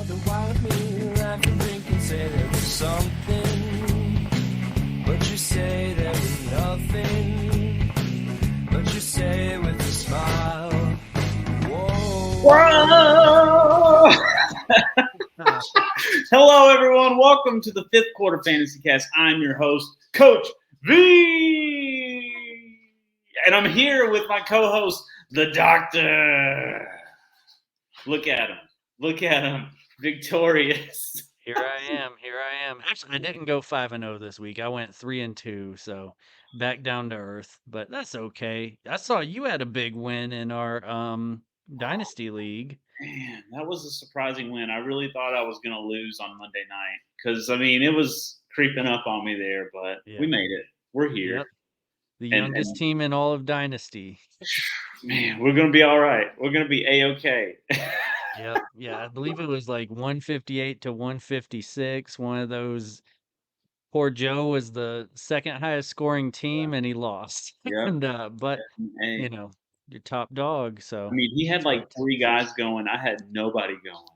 wonder why with me laugh and drink and say there was something, but you say there was nothing, but you say it with a smile. Whoa! Hello, everyone. Welcome to the Fifth Quarter Fantasy Cast. I'm your host, Coach Veee, and I'm here with my co-host, the Doctor. Look at him. Look at him. Victorious. Here I am. Actually, I didn't go 5-0 this week. I went 3-2, so back down to earth. But that's okay. I saw you had a big win in our Dynasty League. Man, that was a surprising win. I really thought I was going to lose on Monday night because, I mean, it was creeping up on me there, but we made it. We're here. Yep. The youngest team in all of Dynasty. Man, we're going to be all right. We're going to be A-okay. Yep. Yeah, I believe it was like 158 to 156. One of those. Poor Joe was the second highest scoring team, and he lost. Yep. And but you know, your top dog. So I mean, he had like three guys going. I had nobody going.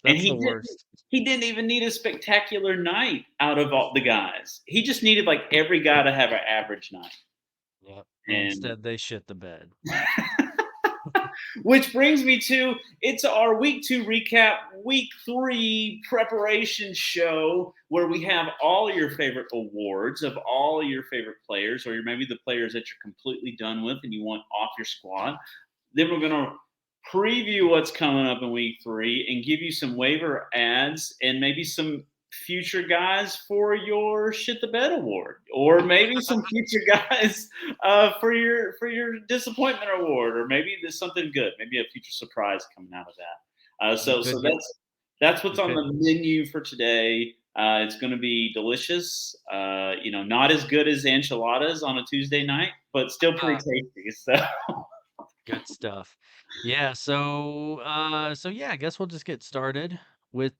That's the worst. He didn't even need a spectacular night out of all the guys. He just needed like every guy to have an average night. Yep. And instead, they shit the bed. Which brings me to, it's our week 2 recap, week 3 preparation show where we have all your favorite awards of all your favorite players, or maybe the players that you're completely done with and you want off your squad. Then we're going to preview what's coming up in week 3 and give you some waiver ads and maybe some future guys for your shit the bed award, or maybe some future guys for your disappointment award, or maybe there's something good, maybe a future surprise coming out of that. So that's what's on the menu for today. It's going to be delicious. Not as good as enchiladas on a Tuesday night, but still pretty tasty. So good stuff. Yeah. So I guess we'll just get started with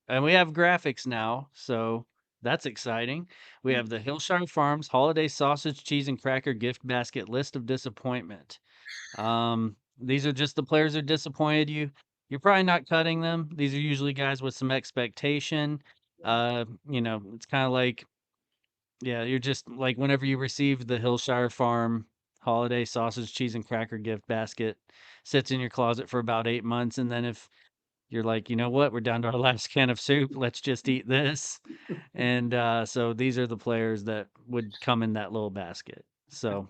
and we have graphics now, so that's exciting. We have the Hillshire Farms Holiday Sausage, Cheese, and Cracker Gift Basket List of Disappointment. These are just the players who disappointed you. You're probably not cutting them. These are usually guys with some expectation. It's kind of like, you're just like whenever you receive the Hillshire Farm Holiday Sausage, Cheese, and Cracker Gift Basket, sits in your closet for about 8 months, and then if you're like, you know what? We're down to our last can of soup. Let's just eat this. And so these are the players that would come in that little basket. So,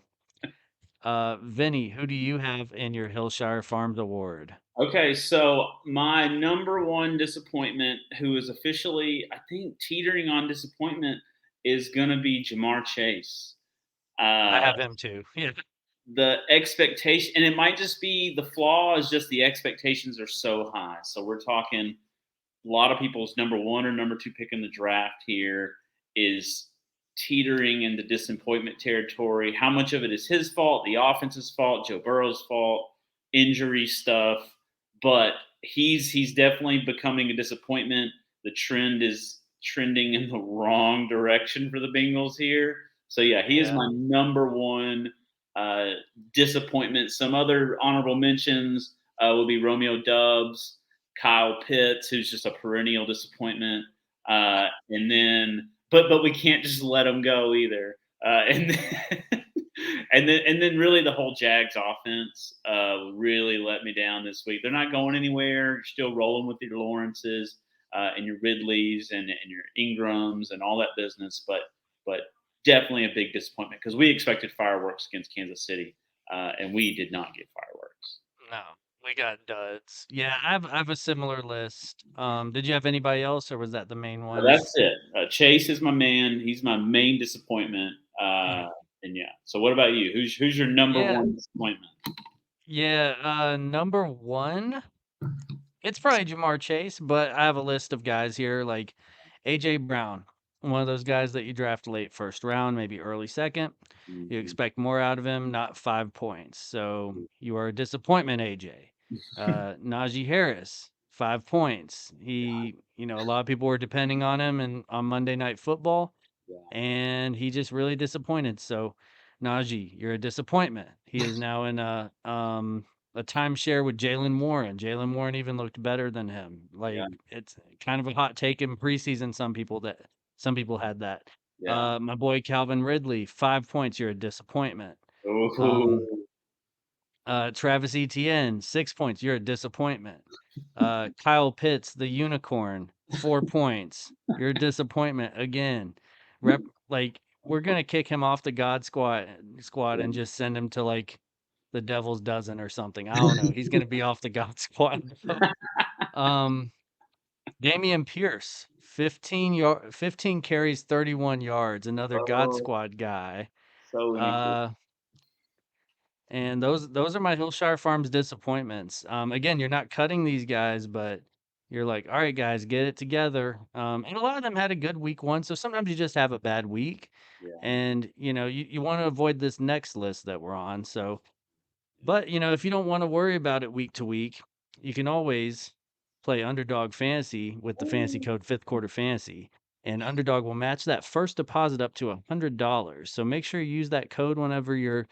Vinny, who do you have in your Hillshire Farms Award? Okay, so my number one disappointment, who is officially, I think, teetering on disappointment, is going to be Jamar Chase. I have him too. Yeah. The expectation, and it might just be the flaw is just the expectations are so high. So we're talking a lot of people's number 1 or number 2 pick in the draft here is teetering into disappointment territory. How much of it is his fault, the offense's fault, Joe Burrow's fault, injury stuff? But he's definitely becoming a disappointment. The trend is trending in the wrong direction for the Bengals here. So yeah, he is my number 1 disappointment. Some other honorable mentions will be Romeo Doubs, Kyle Pitts, who's just a perennial disappointment, and then but we can't just let him go either. And then really the whole Jags offense really let me down this week. They're not going anywhere. You're still rolling with your Lawrences and your Ridleys and your Ingrams and all that business, but definitely a big disappointment because we expected fireworks against Kansas City, and we did not get fireworks. No, we got duds. Yeah, I have a similar list. Did you have anybody else, or was that the main one? That's it. Chase is my man. He's my main disappointment. And yeah. So what about you? Who's your number 1 disappointment? Yeah, number 1. It's probably Jamar Chase, but I have a list of guys here like AJ Brown, one of those guys that you draft late first round, maybe early second. You expect more out of him, not 5 points. So you are a disappointment, AJ. Najee Harris, 5 points. A lot of people were depending on him and on Monday Night Football, and he just really disappointed. So Najee, you're a disappointment. He is now in a a timeshare with Jalen Warren. Jalen Warren even looked better than him. Yeah. Like, it's kind of a hot take in preseason. Some people had that. Yeah. My boy Calvin Ridley, 5 points. You're a disappointment. Um, Ooh. Travis Etienne, 6 points. You're a disappointment. Kyle Pitts, the unicorn, 4 points. You're a disappointment again. Like, we're gonna kick him off the God squad and just send him to like the Devil's Dozen or something. I don't know. He's gonna be off the God squad. um, Damian Pierce, 15 carries, 31 yards. Another God Oh, squad guy. so easy. Uh, And those are my Hillshire Farms disappointments. Again, you're not cutting these guys, but you're like, all right, guys, get it together. And a lot of them had a good week 1, so sometimes you just have a bad week, Yeah. and you want to avoid this next list that we're on. So, but if you don't want to worry about it week to week, you can always play Underdog Fantasy with the fantasy code Fifth Quarter Fantasy, and Underdog will match that first deposit up to $100. So make sure you use that code whenever you're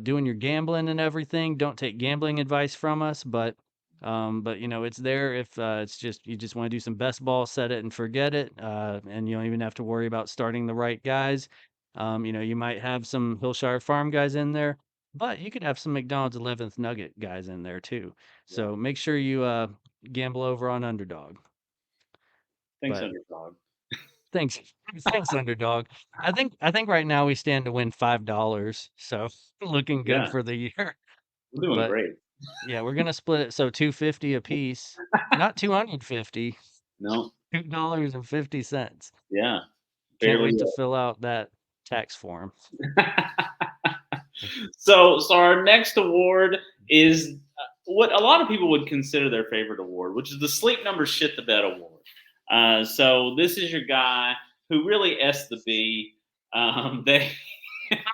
doing your gambling and everything. Don't take gambling advice from us, but it's there if it's just you just want to do some best ball, set it and forget it, and you don't even have to worry about starting the right guys. You might have some Hillshire Farm guys in there, but you could have some McDonald's 11th Nugget guys in there too. Yeah. So make sure you gamble over on Underdog. Thanks, But Underdog. thanks, thanks Underdog. I think right now we stand to win $5, so looking good Yeah. for the year. We're doing But great. yeah, we're gonna split it so 250 a piece, not 250, No. $2.50. Yeah. Can't Barely. wait to fill out that tax form. So our next award is what a lot of people would consider their favorite award, which is the Sleep Number Shit the Bed Award. So this is your guy who really S the B. They,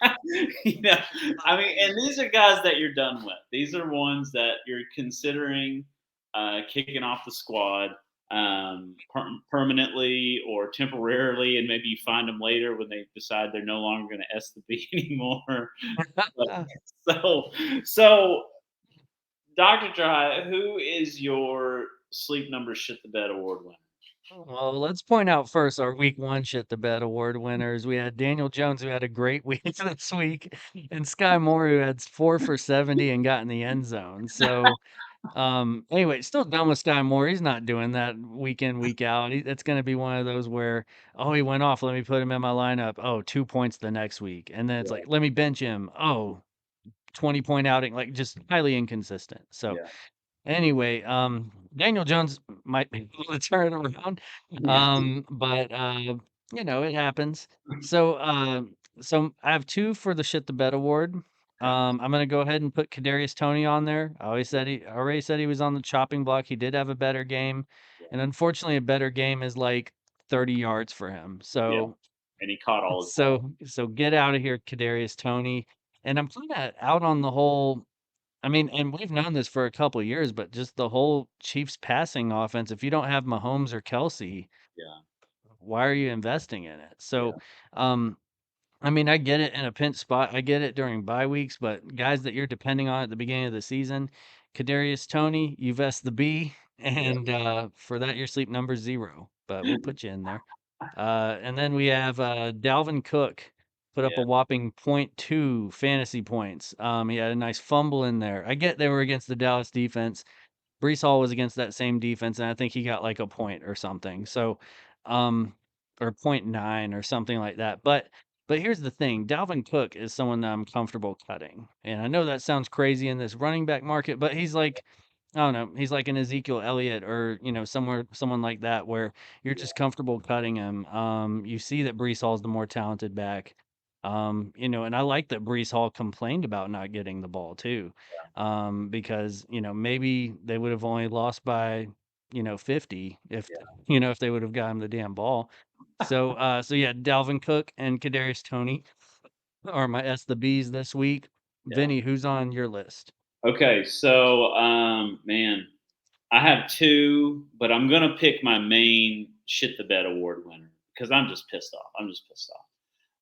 I mean, and these are guys that you're done with. These are ones that you're considering kicking off the squad permanently or temporarily, and maybe you find them later when they decide they're no longer going to S the B anymore. But, so Dr. Drye, who is your Sleep Number Shit the Bed Award winner? Well, let's point out first our week 1 Shit the Bed Award winners. We had Daniel Jones, who had a great week this week, and Sky Moore, who had 4 for 70 and got in the end zone. So, anyway, still done with Sky Moore. He's not doing that week in, week out. It's going to be one of those where, oh, he went off. Let me put him in my lineup. Oh, 2 points the next week. And then it's Yeah. like, let me bench him. Oh, 20-point outing. Like, just highly inconsistent. So, Yeah. anyway, Daniel Jones might be able to turn it around, but it happens. So I have 2 for the Shit the Bed Award. Okay. I'm gonna go ahead and put Kadarius Toney on there. I already said he was on the chopping block. He did have a better game, Yeah. and unfortunately, a better game is like 30 yards for him. Yeah. So And he caught all his balls. so get out of here, Kadarius Toney. And I'm kind of out on the whole. I mean, and we've known this for a couple of years, but just the whole Chiefs passing offense, if you don't have Mahomes or Kelsey, Yeah. why are you investing in it? Yeah. So, I mean, I get it in a pinch spot. I get it during bye weeks, but guys that you're depending on at the beginning of the season, Kadarius Toney, you vest the B, Yeah. and for that, your sleep number 0, but we'll put you in there. And then we have Dalvin Cook put up Yeah. a whopping .2 fantasy points. He had a nice fumble in there. I get they were against the Dallas defense. Brees Hall was against that same defense, and I think he got like a point or something. So, or .9 or something like that. But here's the thing: Dalvin Cook is someone that I'm comfortable cutting, and I know that sounds crazy in this running back market, but he's like, I don't know, he's like an Ezekiel Elliott or someone like that where you're just comfortable cutting him. You see that Brees Hall's the more talented back. And I like that Brees Hall complained about not getting the ball too, because maybe they would have only lost by 50 if Yeah. if they would have gotten the damn ball. So yeah, Dalvin Cook and Kadarius Toney are my S the B's this week. Yeah. Vinny, who's on your list? Okay. So, man, I have 2, but I'm gonna pick my main Shit the Bed Award winner because I'm just pissed off.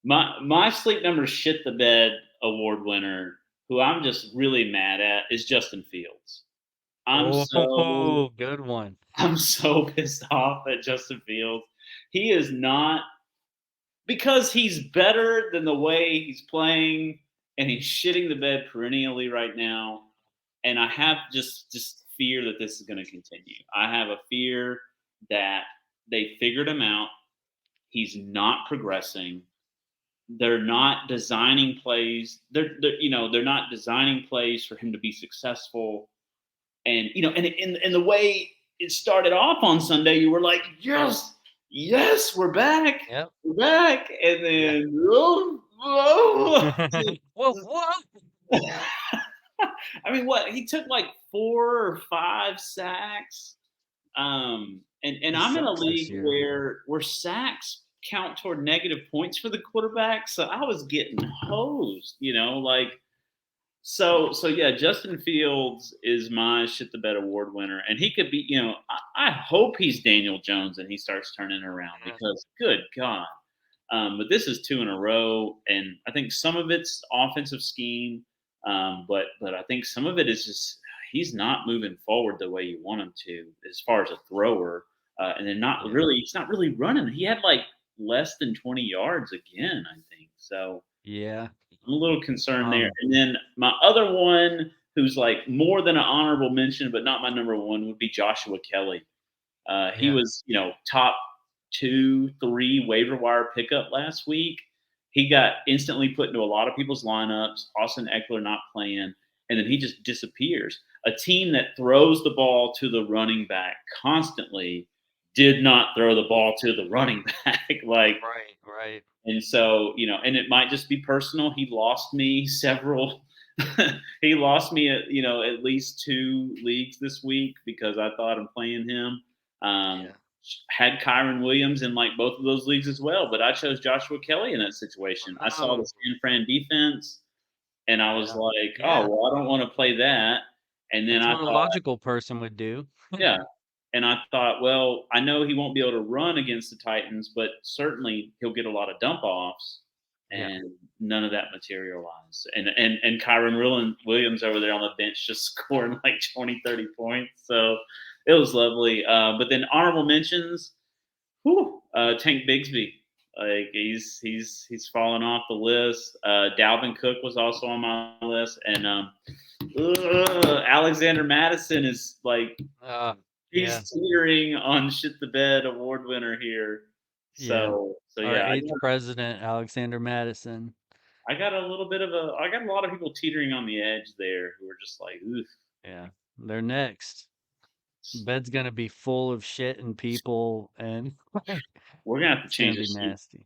My Sleep Number Shit the Bed Award winner, who I'm just really mad at is Justin Fields. I'm so Oh, good one. I'm so pissed off at Justin Fields. He is not, because he's better than the way he's playing, and he's shitting the bed perennially right now. And I have just fear that this is going to continue. I have a fear that they figured him out. He's not progressing. They're not designing plays. They're not designing plays for him to be successful. And and in the way it started off on Sunday, you were like, yes, yes, we're back, Yep. we're back, and Yeah. then whoa. Whoa, whoa. I mean, what, he took like 4 or 5 sacks. And He I'm in a sucks this league year. where sacks count toward negative points for the quarterback, so I was getting hosed, like. So yeah, Justin Fields is my shit the bed award winner, and he could be. I hope he's Daniel Jones and he starts turning around, Yeah. because good God. But this is 2 in a row, and I think some of it's offensive scheme, but I think some of it is just he's not moving forward the way you want him to as far as a thrower, and then Yeah. he's not really running. He had like less than 20 yards again, I think. So Yeah. I'm a little concerned there. Um, And then my other one, who's like more than an honorable mention, but not my number one, would be Joshua Kelly. He yeah. was, top 2, 3 waiver wire pickup last week. He got instantly put into a lot of people's lineups. Austin Eckler not playing, and then he just disappears. A team that throws the ball to the running back constantly did not throw the ball to the running back. Like, Right, right. and so, and it might just be personal. He lost me several. He lost me, at least 2 leagues this week because I thought I'm playing him. Um, Yeah. had Kyron Williams in like both of those leagues as well, but I chose Joshua Kelly in that situation. I saw the Oh, San Fran defense, and I was yeah. like, oh Yeah. well, I don't want to play that. And then That's I what a thought, logical person would do. yeah. And I thought, well, I know he won't be able to run against the Titans, but certainly he'll get a lot of dump offs, Yeah. and none of that materialized. And Kyron Williams over there on the bench just scoring like 20, 30 points. So it was lovely. But then honorable mentions, Tank Bigsby. Like he's fallen off the list. Dalvin Cook was also on my list, and Alexander Madison is like, Uh, yeah. he's teetering on shit the bed award winner here. Yeah. So Our yeah, eighth president, Alexander Madison. I got I got a lot of people teetering on the edge there who are just like, oof. Yeah. They're next. Bed's gonna be full of shit and people, and We're gonna have to it's gonna change be this sheet. nasty.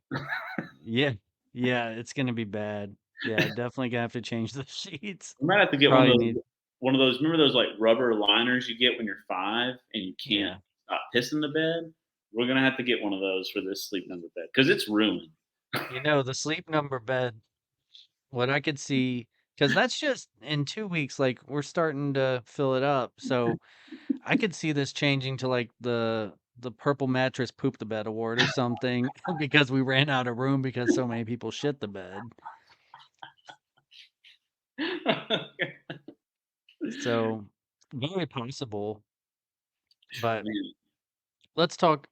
Yeah. Yeah, it's gonna be bad. Yeah, definitely gonna have to change the sheets. We might have to get Probably need. one of those. Remember those like rubber liners you get when you're 5 and you can't Yeah. stop pissing the bed? We're gonna have to get one of those for this sleep number bed because it's ruined. The sleep number bed, what I could see, because that's just in 2 weeks, like we're starting to fill it up. So I could see this changing to like the purple mattress poop the bed award or something because we ran out of room because so many people shit the bed. So very possible. But Man, let's talk.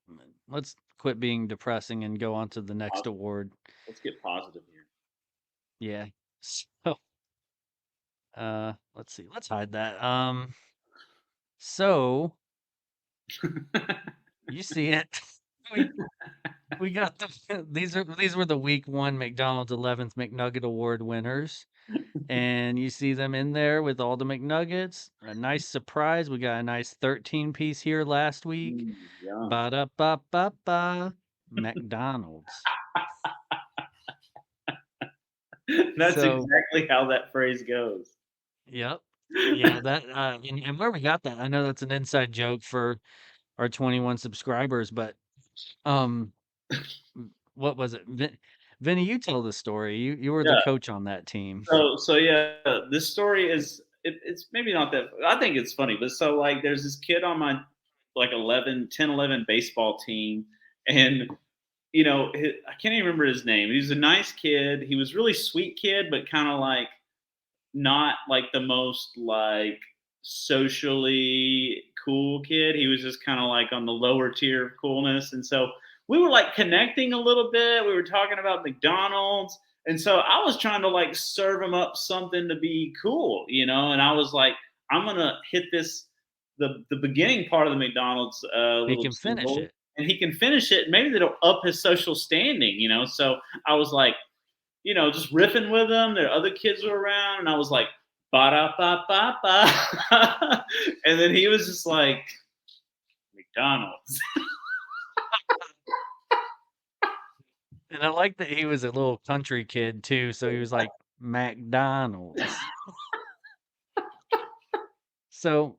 Let's quit being depressing and go on to the next positive. award. Let's get positive Yeah. So let's see. Let's hide that. So here. you see it. we we got these were the week 1 McDonald's 11th McNugget Award winners. And you see them in there with all the McNuggets. A nice surprise. We got a nice 13-piece here last week. Yum. Ba da ba ba ba. McDonald's. That's So, exactly how that phrase goes. yep. Yeah, that and where we got that, I know that's an inside joke for our 21 subscribers, but um what was it? Vinny, you tell the story. You were the Yeah. coach on that team. So yeah, this story is it's maybe not that. I think it's funny, but so like there's this kid on my like 11 baseball team, and I can't even remember his name. He was a nice kid. He was really sweet kid, but kind of like not like the most like socially cool kid. He was just kind of like on the lower tier of coolness. And so we were like connecting a little bit. We were talking about McDonald's. And so I was trying to like serve him up something to be cool, and I was like, I'm gonna hit this the beginning part of the McDonald's He little can finish jingle, it. and he can finish it. And maybe that'll up his social standing. So I was like, just riffing with them. There other kids were around, and I was like, ba da ba ba ba, and then he was just like, McDonald's. And I like that he was a little country kid too, so he was like McDonald's. So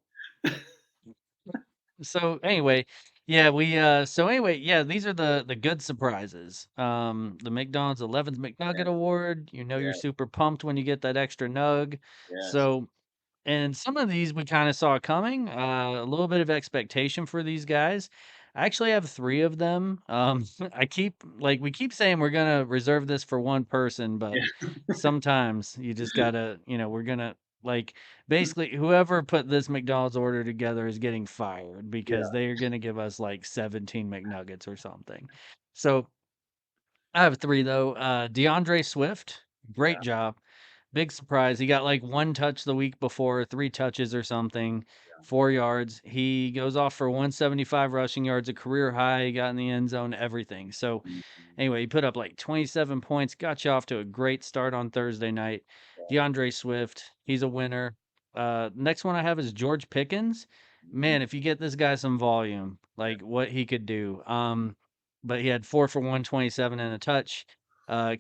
so anyway, yeah, these are the good surprises. The McDonald's 11th McNugget Award. You're Yeah, super pumped when you get that extra nug. yes, So and some of these we kind of saw coming. A little bit of expectation for these guys. I actually have three of them. We keep saying we're gonna reserve this for one person, but yeah, sometimes you just gotta, we're gonna like basically whoever put this McDonald's order together is getting fired because yeah, they are gonna give us like 17 McNuggets or something. So I have three though. DeAndre Swift, great yeah, job. Big surprise. He got like one touch the week before, three touches or something, 4 yards. He goes off for 175 rushing yards, a career high. He got in the end zone, everything. So, mhm, anyway, he put up like 27 points, got you off to a great start on Thursday night. DeAndre Swift, he's a winner. Next one I have is George Pickens. mhm, Man, if you get this guy some volume, like what he could do. But he had 4 for 127 and a touch.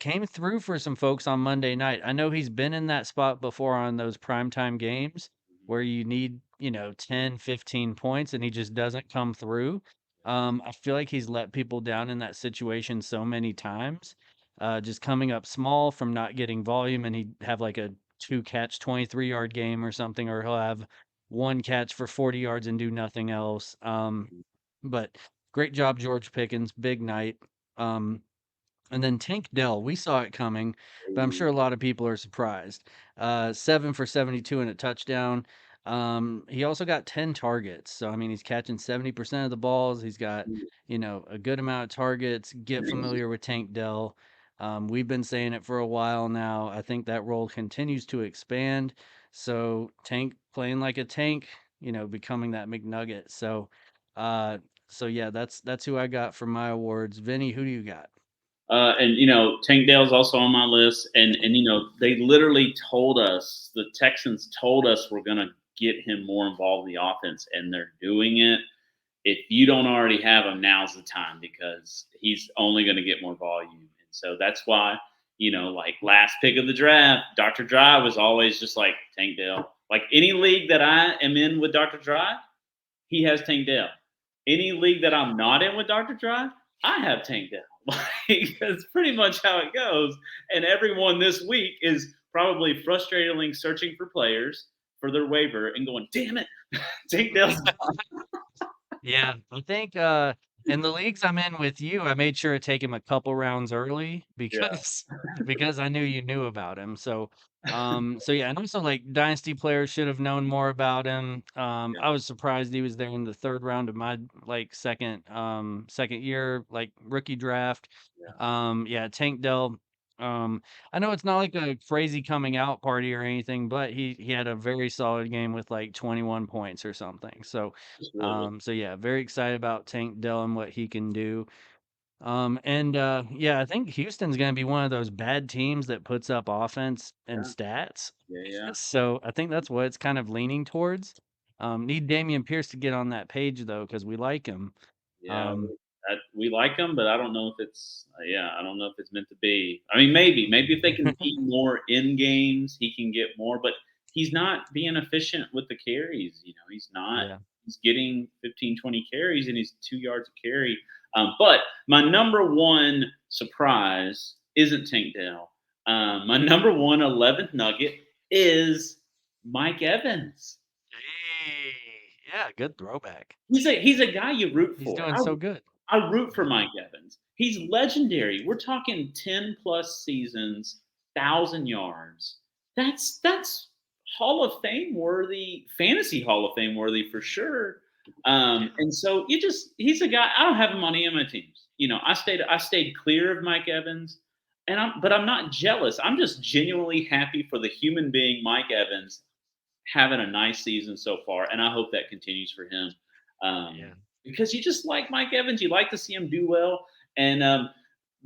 Came through for some folks on Monday night. I know he's been in that spot before on those primetime games where you need, 10, 15 points and he just doesn't come through. I feel like he's let people down in that situation so many times. Just coming up small from not getting volume, and he'd have like a two catch, 23-yard game or something, or he'll have one catch for 40 yards and do nothing else. But great job, George Pickens. Big night. Um, and then Tank Dell, we saw it coming, but I'm sure a lot of people are surprised. 7 for 72 and a touchdown. He also got 10 targets. So, I mean, he's catching 70% of the balls. He's got, a good amount of targets. Get familiar with Tank Dell. We've been saying it for a while now. I think that role continues to expand. So, Tank playing like a tank, becoming that McNugget. Uh, so yeah, that's who I got for my awards. Vinny, who do you got? and Tank Dale's also on my list, and they literally told us, the Texans told us we're gonna get him more involved in the offense, and they're doing it. If you don't already have him, now's the time because he's only going to get more volume. And so that's why, like last pick of the draft, Dr. Drye was always just like Tank Dell. Like any league that I am in with Dr. Drye, he has Tank Dell. Any league that I'm not in with Dr. Drye, I have Tank Dell. Like, that's pretty much how it goes. And everyone this week is probably frustratingly searching for players for their waiver and going, damn it, Tank Dell's. Yeah, I think in the leagues I'm in with you, I made sure to take him a couple rounds early Yeah, because because I knew you knew about him. So yeah, and also like dynasty players should have known more about him. yeah, I was surprised he was there in the third round of my like second year like rookie draft. yeah. Yeah, Tank Dell. Um, I know it's not like a crazy coming out party or anything, but he had a very solid game with like 21 points or something. Just really good. So yeah, very excited about Tank Dell and what he can do. And yeah, I think Houston's going to be one of those bad teams that puts up offense and Yeah, stats. yeah, yeah, So I think that's what it's kind of leaning towards. Need Damian Pierce to get on that page though, because we like him. yeah. Um, We like him, but I don't know if it's yeah, I don't know if it's meant to be. I mean, maybe if they can be more in games, he can get more. But he's not being efficient with the carries. He's not. yeah. He's getting 15, 20 carries, and he's 2 yards a carry. But my number one surprise isn't Tank Dell. My number one 11th nugget is Mike Evans. Hey, yeah, good throwback. He's a guy you root He's for. doing so good. I root for Mike Evans. He's legendary. We're talking 10 plus seasons, 1,000 yards. that's Hall of Fame worthy, fantasy Hall of Fame worthy for sure. And so he's a guy. I don't have him on any of my teams. I stayed clear of Mike Evans, but I'm not jealous. I'm just genuinely happy for the human being Mike Evans having a nice season so far, and I hope that continues for him. Yeah. Because you just like Mike Evans, you like to see him do well, and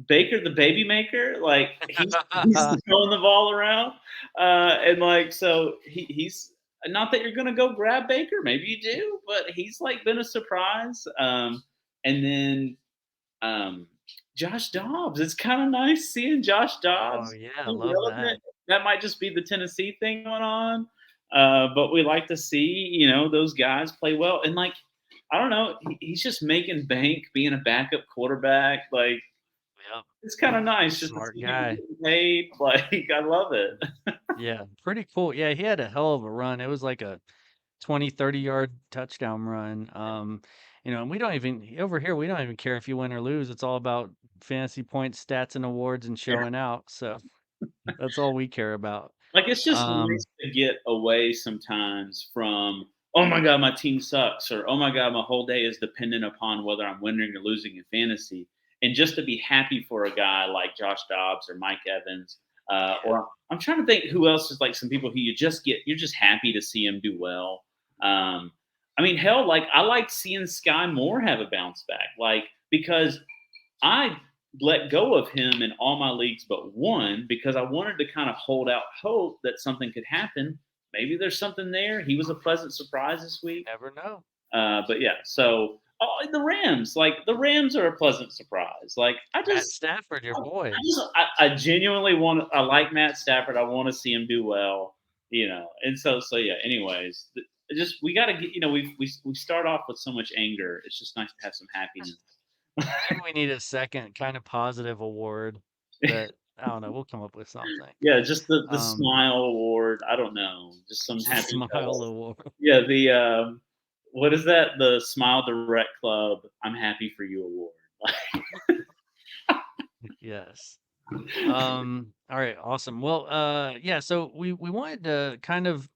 Baker, the baby maker, like he's throwing the ball around, and like so he's not that you're gonna go grab Baker, maybe you do, but he's like been a surprise. And then Josh Dobbs, it's kind of nice seeing Josh Oh Dobbs yeah, I be love that. relevant. That might just be the Tennessee thing going on, but we like to see those guys play well, and like I don't know, he's just making bank being a backup quarterback, like. Yep. It's kind of nice just to Smart see him guy. getting paid. Like, I love it. Yeah, pretty cool. Yeah, he had a hell of a run. It was like a 20, 30-yard touchdown run. And we don't even over here, we don't even care if you win or lose. It's all about fantasy points, stats, and awards and Yeah. showing out. So that's all we care about. Like, it's just Um, nice to get away sometimes from, oh my God, my team sucks, or oh my God, my whole day is dependent upon whether I'm winning or losing in fantasy. And just to be happy for a guy like Josh Dobbs or Mike Evans, yeah, or I'm trying to think who else is like some people who you're just happy to see him do well. I mean, hell, like I like seeing Sky Moore have a bounce back, like because I let go of him in all my leagues but one because I wanted to kind of hold out hope that something could happen. Maybe there's something there. He was a pleasant surprise this week. never know. But yeah, so the Rams are a pleasant surprise. Like Matt Stafford, your boy. I genuinely I like Matt Stafford. I want to see him do well, And so yeah. Anyways, just we got to get we start off with so much anger. It's just nice to have some happiness. Maybe we need a second kind of positive award that I don't know. We'll come up with something. Yeah, just the Um, smile award. I don't know, just some just happy smile fellow. award. Yeah, the what is that? The Smile Direct Club. I'm happy for you award. Yes. All right, awesome. Well, yeah, so we wanted to kind of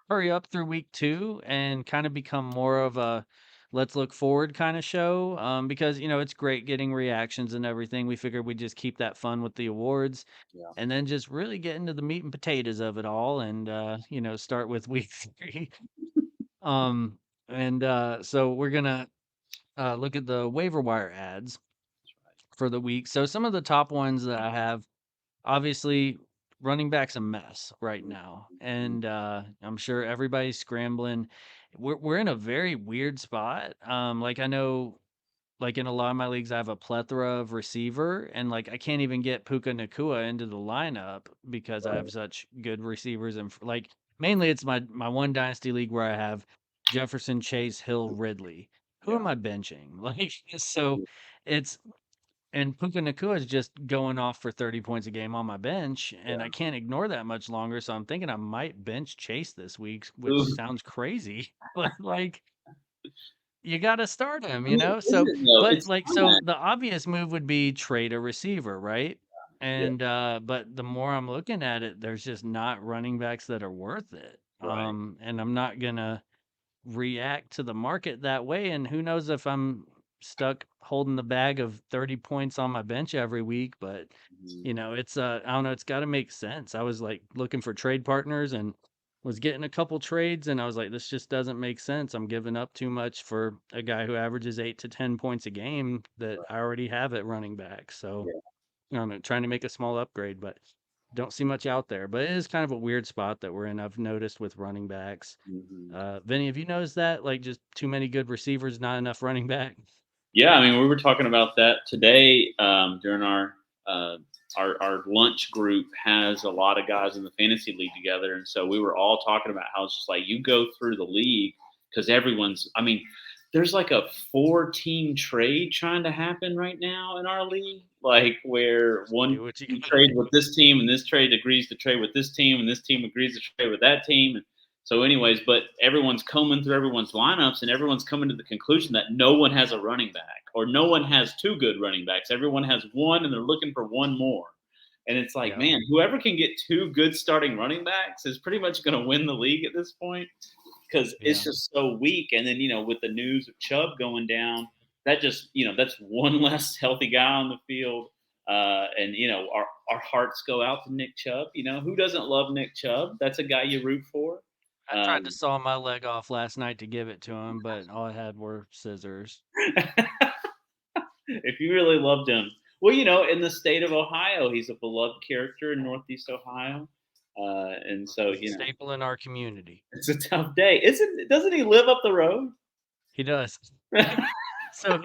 hurry up through week 2 and kind of become more of a let's look forward kind of show. Because it's great getting reactions and everything. We figured we'd just keep that fun with the awards Yeah, and then just really get into the meat and potatoes of it all and start with week 3. Um, and so we're gonna look at the waiver wire ads for the week. So some of the top ones that I have, obviously, running back's a mess right now, and I'm sure everybody's scrambling. We're in a very weird spot. Like I know, like in a lot of my leagues, I have a plethora of receiver, and like I can't even get Puka Nakua into the lineup because I have such good receivers, and like mainly it's my one dynasty league where I have Jefferson, Chase, Hill, Ridley. Who yeah, am I benching? Like so, it's and Puka Nakua is just going off for 30 points a game on my bench, and I yeah. can't ignore that much longer. So I'm thinking I might bench Chase this week, which Ooh. sounds crazy, but like you got to start him, I mean, So, isn't it though? but It's like, kind of so the obvious move would be trade a receiver, right? yeah, And but the more I'm looking at it, there's just not running backs that are worth it. right. And I'm not gonna react to the market that way. And who knows if I'm stuck holding the bag of 30 points on my bench every week. But, Mhm. it's, I don't know, it's got to make sense. I was like looking for trade partners and was getting a couple trades. And I was like, this just doesn't make sense. I'm giving up too much for a guy who averages 8 to 10 points a game that I already have at running back. So, Yeah. I don't know, trying to make a small upgrade, but don't see much out there. But it is kind of a weird spot that we're in. I've noticed with running backs. Mhm. Vinny, have you noticed that? Like just too many good receivers, not enough running back? Yeah, I mean, we were talking about that today during uh, our lunch group has a lot of guys in the fantasy league together, and so we were all talking about how it's just like you go through the league because everyone's. I mean, there's like a 4-team trade trying to happen right now in our league, like where one Do what you team gotta trades do. with this team, and this trade agrees to trade with this team, and this team agrees to trade with that team, and so, anyways, but everyone's combing through everyone's lineups, and everyone's coming to the conclusion that no one has a running back, or no one has two good running backs. Everyone has one, and they're looking for one more. And it's like, Yeah. man, whoever can get 2 good starting running backs is pretty much gonna win the league at this point because it's Yeah. just so weak. And then, with the news of Chubb going down, that just, that's one less healthy guy on the field. And our hearts go out to Nick Chubb. Who doesn't love Nick Chubb? That's a guy you root for. I tried to Um, saw my leg off last night to give it to him, but all I had were scissors. if you really loved him, well, in the state of Ohio, he's a beloved character in Northeast Ohio, and so He's a staple in our community. it's a tough day. Doesn't he live up the road? He does. Did So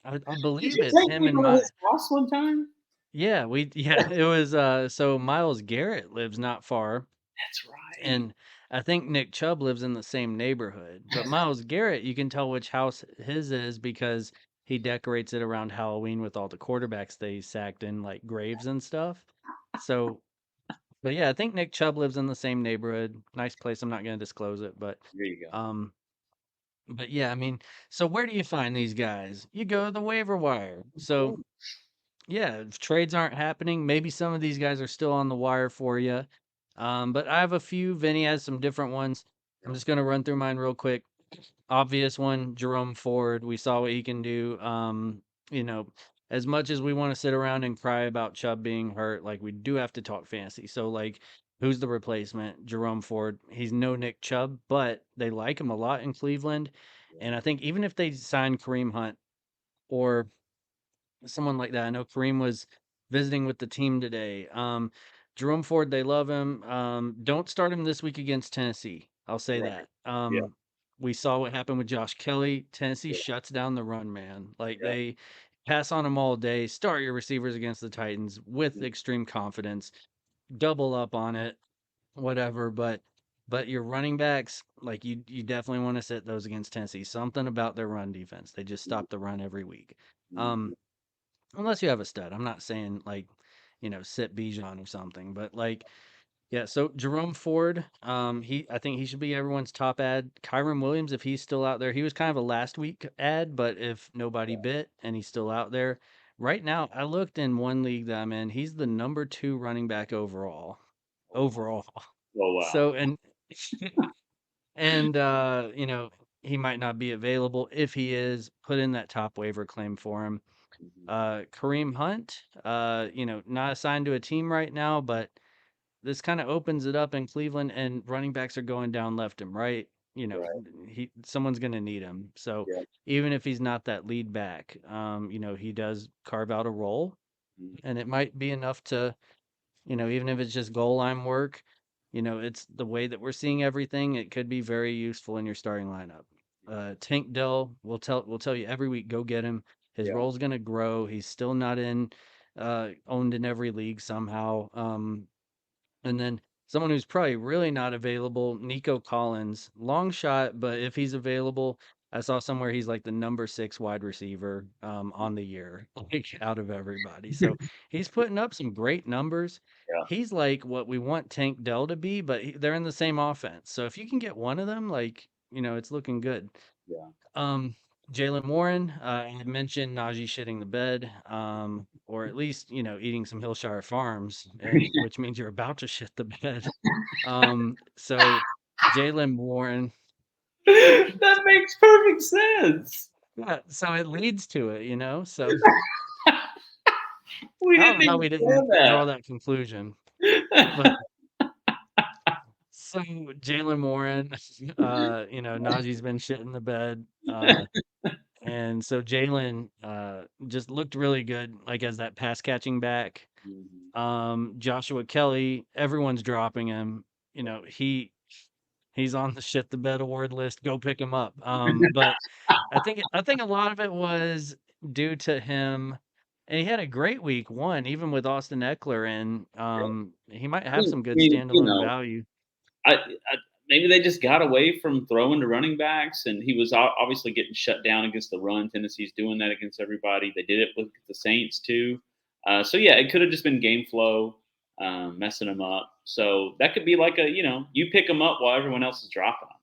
I believe you it's take him me and to my his house one time? yeah, it was so Miles Garrett lives not far, That's right. and I think Nick Chubb lives in the same neighborhood. But Miles Garrett, you can tell which house his is because he decorates it around Halloween with all the quarterbacks they sacked in like graves and stuff. So, but yeah, I think Nick Chubb lives in the same neighborhood. Nice place. I'm not going to disclose it, There you go. um but yeah, I mean, so where do you find these guys? You go to the waiver wire. So yeah, if trades aren't happening, maybe some of these guys are still on the wire for you. But I have a few. Vinny has some different ones. I'm just gonna run through mine real quick. Obvious one, Jerome Ford. We saw what he can do. You know, as much as we want to sit around and cry about Chubb being hurt, like we do have to talk fantasy. So like, who's the replacement? Jerome Ford. He's no Nick Chubb, but they like him a lot in Cleveland. And I think even if they sign Kareem Hunt or someone like that. I know Kareem was visiting with the team today. Jerome Ford, they love him. Don't start him this week against Tennessee. I'll say Right. that. Yeah. We saw what happened with Josh Kelly. Tennessee Yeah. shuts down the run, man. Like Yeah. they pass on him all day. Start your receivers against the Titans with extreme confidence. Double up on it, whatever. But your running backs, like you definitely want to sit those against Tennessee. Something about their run defense. They just stop the run every week. Mhm. Um, Unless you have a stud. I'm not saying like, sit Bijan or something, but like, yeah. So Jerome Ford, I think he should be everyone's top ad. Kyron Williams, if he's still out there, he was kind of a last week ad, but if nobody bit and he's still out there, right now, I looked in one league that I'm in. He's the number 2 running back overall. Overall. Oh wow. So and he might not be available. If he is, put in that top waiver claim for him. Mhm. Kareem Hunt, not assigned to a team right now, but this kind of opens it up in Cleveland, and running backs are going down left and right. Right. Someone's going to need him. So Yeah. even if he's not that lead back, he does carve out a role, Mhm. and it might be enough to, even if it's just goal line work, it's the way that we're seeing everything. It could be very useful in your starting lineup. Tank Dell, we'll tell you every week, go get him. His Yeah. role's gonna grow. He's still not owned in every league somehow. And then someone who's probably really not available, Nico Collins, long shot, but if he's available, I saw somewhere he's like the number 6 wide receiver on the year, like out of everybody. So he's putting up some great numbers. Yeah. He's like what we want Tank Dell to be, but they're in the same offense. So if you can get one of them, like, it's looking good. Yeah. Um, Jalen Warren, I had mentioned Najee shitting the bed, or at least, eating some Hillshire Farms, and which means you're about to shit the bed. So Jalen Warren, That makes perfect sense. yeah, so it leads to it. So We I don't didn't know how even we didn't plan draw that conclusion, but so Jalen Warren, Najee's been shitting the bed, and so Jalen just looked really good, like as that pass catching back. Mhm. Joshua Kelly, everyone's dropping him. He's on the shit the bed award list. Go pick him up. But I think a lot of it was due to him, and he had a great week one, even with Austin Eckler, and he might have some I good mean, standalone value. I maybe they just got away from throwing to running backs, and he was obviously getting shut down against the run. Tennessee's doing that against everybody. They did it with the Saints too. So yeah, it could have just been game flow messing them up. So that could be like you pick them up while everyone else is dropping them.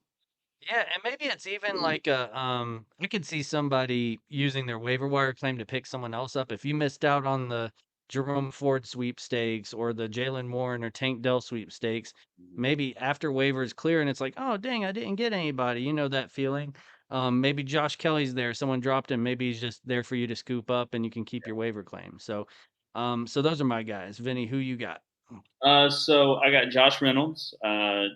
Yeah, and maybe it's even like I could see somebody using their waiver wire claim to pick someone else up. If you missed out on the Jerome Ford sweepstakes or the Jalen Warren or Tank Dell sweepstakes, maybe after waivers clear and it's like, oh dang, I didn't get anybody. You know that feeling. Maybe Josh Kelly's there. Someone dropped him. Maybe he's just there for you to scoop up and you can keep your waiver claim. So those are my guys. Vinny, who you got? So I got Josh Reynolds,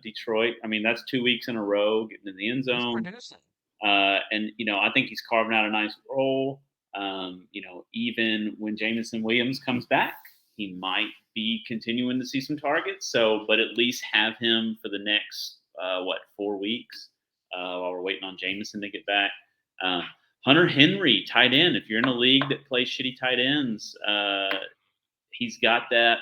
Detroit. I mean, that's 2 weeks in a row getting in the end He's zone. producing. And I think he's carving out a nice role. Even when Jamison Williams comes back, he might be continuing to see some targets. So, but at least have him for the next 4 weeks while we're waiting on Jamison to get back. Hunter Henry, tight end. If you're in a league that plays shitty tight ends, he's got that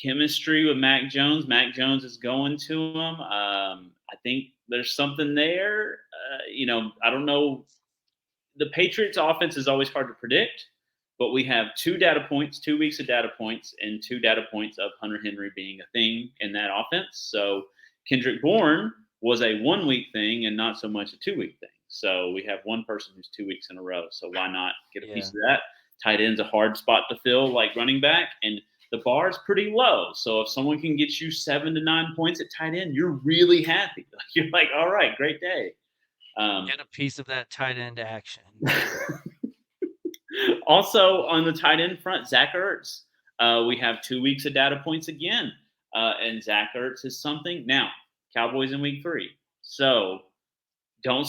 chemistry with Mac Jones. Mac Jones is going to him. I think there's something there. I don't know. The Patriots' offense is always hard to predict, but we have 2 weeks of data points, and 2 data points of Hunter Henry being a thing in that offense. So Kendrick Bourne was a 1-week thing and not so much a 2-week thing. So we have one person who's 2 weeks in a row. So why not get a piece of that? Tight end's a hard spot to fill, like running back, and the bar is pretty low. So if someone can get you 7 to 9 points at tight end, you're really happy. You're like, all right, great day. Get a piece of that tight end action. Also, on the tight end front, Zach Ertz. We have 2 weeks of data points again. And Zach Ertz is something. Now, Cowboys in week 3. So don't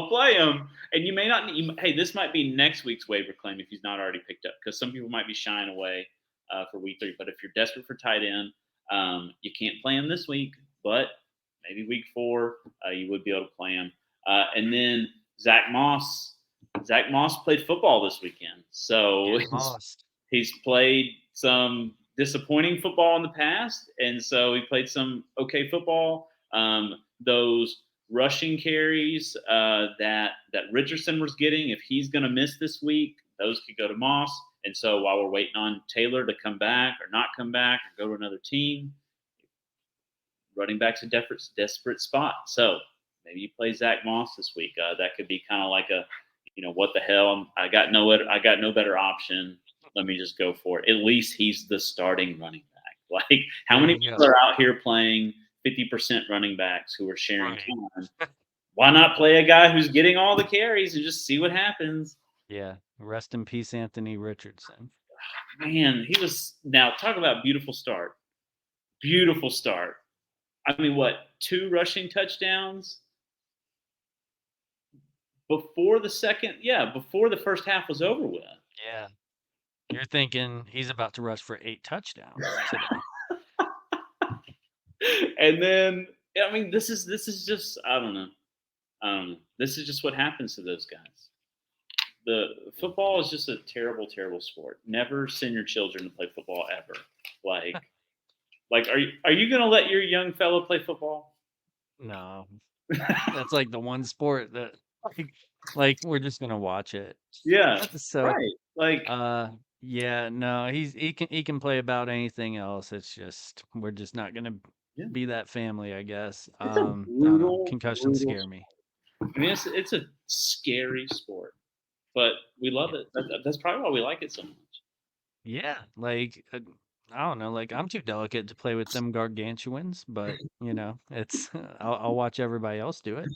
play him. And you may not – hey, this might be next week's waiver claim if he's not already picked up, because some people might be shying away for week 3. But if you're desperate for tight end, you can't play him this week. But maybe week 4, you would be able to play him. And then Zach Moss. Zach Moss played football this weekend. So he's played some disappointing football in the past. And so he played some okay football. Those rushing carries that Richardson was getting, if he's going to miss this week, those could go to Moss. And so while we're waiting on Taylor to come back or not come back or go to another team, running back's a desperate spot. So maybe you play Zach Moss this week. That could be kind of like a, what the hell? I got no better option. Let me just go for it. At least he's the starting running back. Like, how many people are out here playing 50% running backs who are sharing time? Why not play a guy who's getting all the carries and just see what happens? Yeah. Rest in peace, Anthony Richardson. Man, he was – now talk about beautiful start. Beautiful start. I mean, 2 rushing touchdowns before the first half was over with. Yeah. You're thinking he's about to rush for 8 touchdowns today. And then, I mean, this is just, I don't know. This is just what happens to those guys. The football is just a terrible, terrible sport. Never send your children to play football ever. Like, are you going to let your young fellow play football? No. That's like the one sport that like we're just going to watch it. Yeah. So, right. Like, yeah, no, he can play about anything else. It's just we're just not going to be that family, I guess. I don't know. Concussions scare me. I mean, it's a scary sport, but we love it. That's probably why we like it so much. Yeah, like I don't know, like I'm too delicate to play with them gargantuans, but it's I'll watch everybody else do it.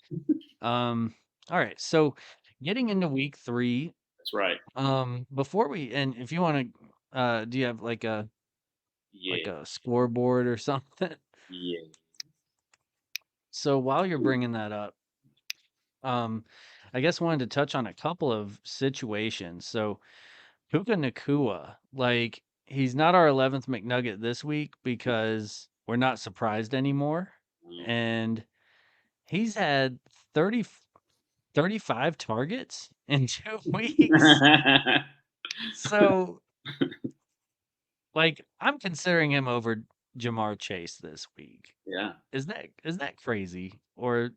All right, so getting into week 3. That's right. Before we and if you want to, do you have like a scoreboard or something? Yeah. So while you're bringing that up, I guess wanted to touch on a couple of situations. So Puka Nakua, like he's not our 11th McNugget this week because we're not surprised anymore. And he's had 35 targets in 2 weeks. So, like, I'm considering him over Jamar Chase this week. Yeah. Is that crazy? Or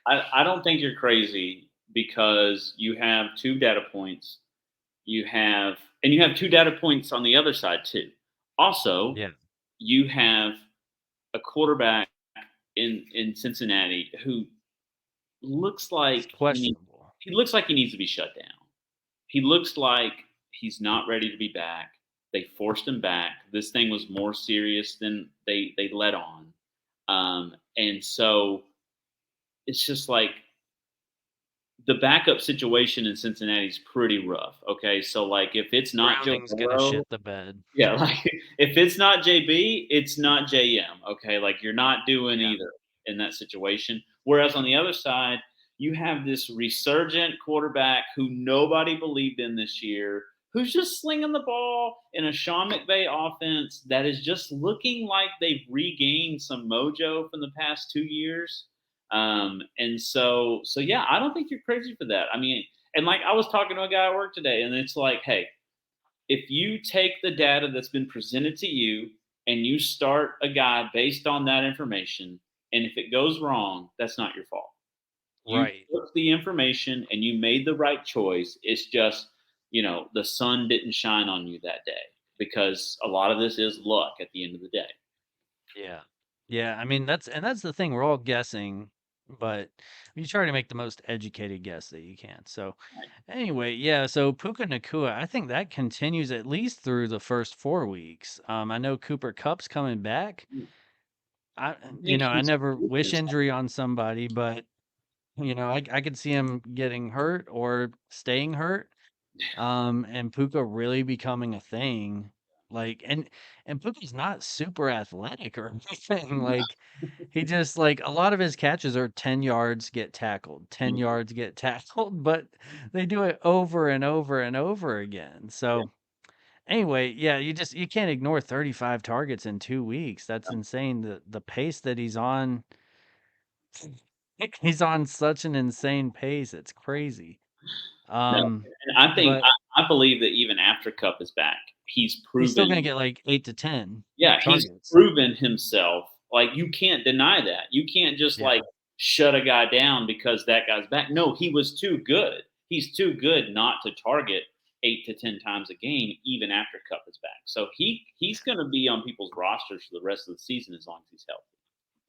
I don't think you're crazy because you have 2 data points. You have 2 data points on the other side too. Also, you have a quarterback in Cincinnati who looks like questionable. He looks like he needs to be shut down. He looks like he's not ready to be back. They forced him back. This thing was more serious than they let on. And so it's just like the backup situation in Cincinnati is pretty rough. Okay, so like if it's not Joe Browning's gonna Burrow, shit the bed. yeah, like if it's not JB, it's not JM. Okay, like you're not doing Yeah. either in that situation. Whereas on the other side, you have this resurgent quarterback who nobody believed in this year, who's just slinging the ball in a Sean McVay offense that is just looking like they've regained some mojo from the past 2 years. And so yeah, I don't think you're crazy for that. I mean, and like I was talking to a guy at work today, and it's like, hey, if you take the data that's been presented to you and you start a guy based on that information, and if it goes wrong, that's not your fault. You Right. took the information and you made the right choice. It's just, the sun didn't shine on you that day because a lot of this is luck at the end of the day. Yeah. Yeah, I mean, that's the thing, we're all guessing, but you try to make the most educated guess that you can. So, anyway, yeah, so Puka Nakua, I think that continues at least through the first 4 weeks. I know Cooper Kupp's coming back. Hmm. I I think I he's never proven wish himself. injury on somebody, but, I could see him getting hurt or staying hurt. And Puka really becoming a thing. Like and Puka's not super athletic or anything. Like he just like a lot of his catches are 10 yards get tackled, 10 Mhm. yards get tackled, but they do it over and over and over again. Yeah. So anyway, yeah, you can't ignore 35 targets in 2 weeks. That's insane. The pace that he's on, he's on such an insane pace. It's crazy. No, Um, and I think but I believe that even after Cup is back, he's he's still gonna proven. get like 8 to 10 Yeah, he's targets. proven himself. Like you can't deny that. You can't just like Yeah. shut a guy down because that guy's back. No, he was too good. He's too good not to target 8 to 10 times a game, even after Cup is back. So he's going to be on people's rosters for the rest of the season as long as he's healthy.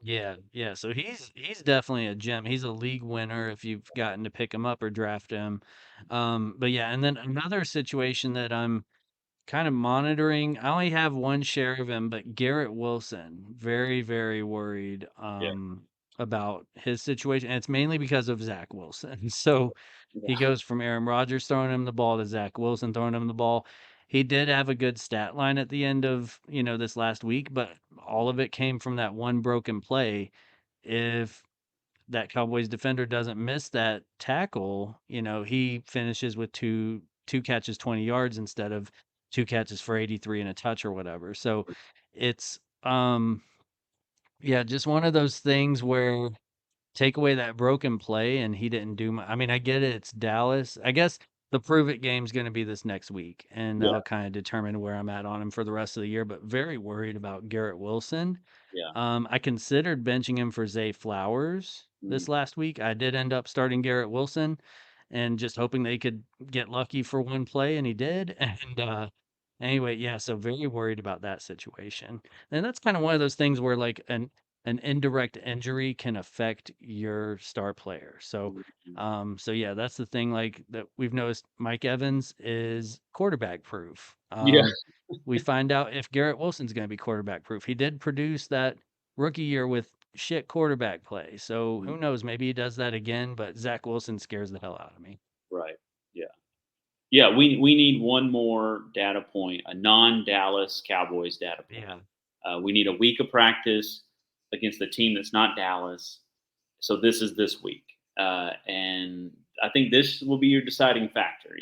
Yeah, yeah. So he's definitely a gem. He's a league winner if you've gotten to pick him up or draft him. But yeah, and then another situation that I'm kind of monitoring. I only have one share of him, but Garrett Wilson, very, very worried Yeah, about his situation. And it's mainly because of Zach Wilson. So he yeah, goes from Aaron Rodgers throwing him the ball to Zach Wilson throwing him the ball. He did have a good stat line at the end of, this last week, but all of it came from that one broken play. If that Cowboys defender doesn't miss that tackle, he finishes with two catches, 20 yards instead of two catches for 83 and a touch or whatever. So it's yeah, just one of those things where take away that broken play and he didn't do I mean, I get it, it's Dallas. I guess the prove it game's going to be this next week and yeah, that'll kind of determine where I'm at on him for the rest of the year, but very worried about Garrett Wilson. yeah. I considered benching him for Zay Flowers Mhm. this last week. I did end up starting Garrett Wilson and just hoping they could get lucky for one play, and he did. And anyway, yeah, so very worried about that situation. And that's kind of one of those things where like an indirect injury can affect your star player. So Mhm. so yeah, that's the thing like that we've noticed Mike Evans is quarterback proof. Yeah. We find out if Garrett Wilson's going to be quarterback proof. He did produce that rookie year with shit quarterback play. So Mhm. who knows? Maybe he does that again, but Zach Wilson scares the hell out of me. Right. Yeah. Yeah, we need one more data point, a non-Dallas Cowboys data point. Yeah. We need a week of practice against a team that's not Dallas. So this is this week, and I think this will be your deciding factor.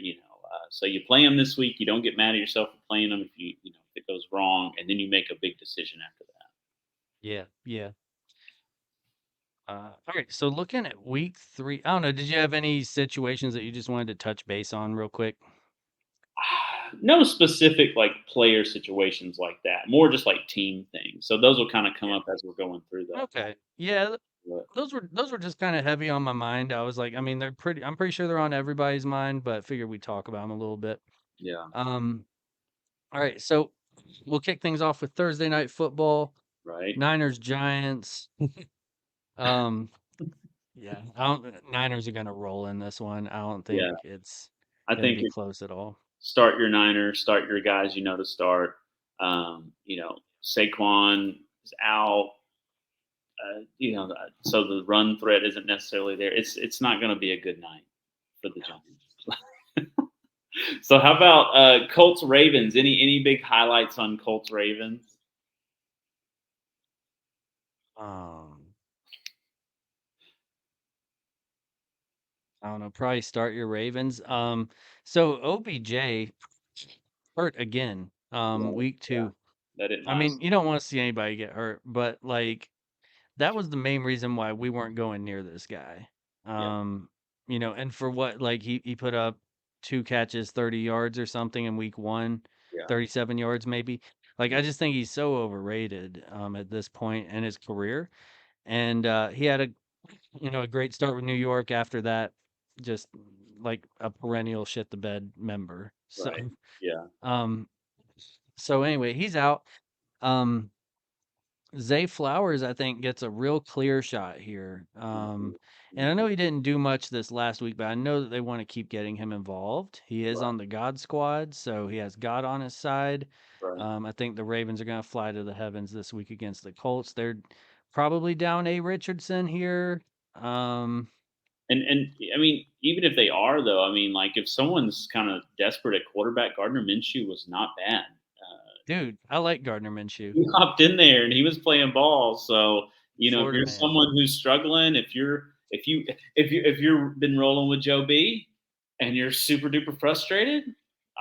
So you play them this week. You don't get mad at yourself for playing them if it goes wrong, and then you make a big decision after that. Yeah. Yeah. All right. So looking at week 3, I don't know. Did you have any situations that you just wanted to touch base on real quick? No specific like player situations like that. More just like team things. So those will kind of come Yeah. up as we're going through the. Okay. Yeah. the Those were just kind of heavy on my mind. I was like, I mean, I'm pretty sure they're on everybody's mind, but figured we'd talk about them a little bit. yeah. Um, all right. So we'll kick things off with Thursday night football. Right. Niners Giants. Um, yeah, I don't Niners are gonna roll in this one. I don't think Yeah. it's I gonna think be close at all. start your Niners, start your guys you know to start. Saquon is out. So the run threat isn't necessarily there. It's not going to be a good night for the Giants. So how about Colts Ravens? Any big highlights on Colts Ravens? Um, I don't know. Probably start your Ravens. So OBJ hurt again. Right. Week Yeah. 2. That didn't I mean, last. you don't want to see anybody get hurt, but like that was the main reason why we weren't going near this guy. Yeah. And for what, like he put up 2 catches, 30 yards or something in week 1, Yeah. 37 yards maybe. Like I just think he's so overrated at this point in his career. And he had a great start with New York. After that, just like a perennial shit the bed member. So Right. Yeah. um so anyway, he's out. Um Zay Flowers, I think, gets a real clear shot here. And I know he didn't do much this last week, but I know that they want to keep getting him involved. He is Right. on the God squad, so he has God on his side. Right. I think the Ravens are going to fly to the heavens this week against the Colts. They're probably down A. Richardson here. Um, And I mean, even if they are though, I mean, like if someone's kind of desperate at quarterback, Gardner Minshew was not bad. Dude, I like Gardner Minshew. He hopped in there and he was playing ball. So if Florida you're man. someone who's struggling, if you've been rolling with Joe B, and you're super duper frustrated,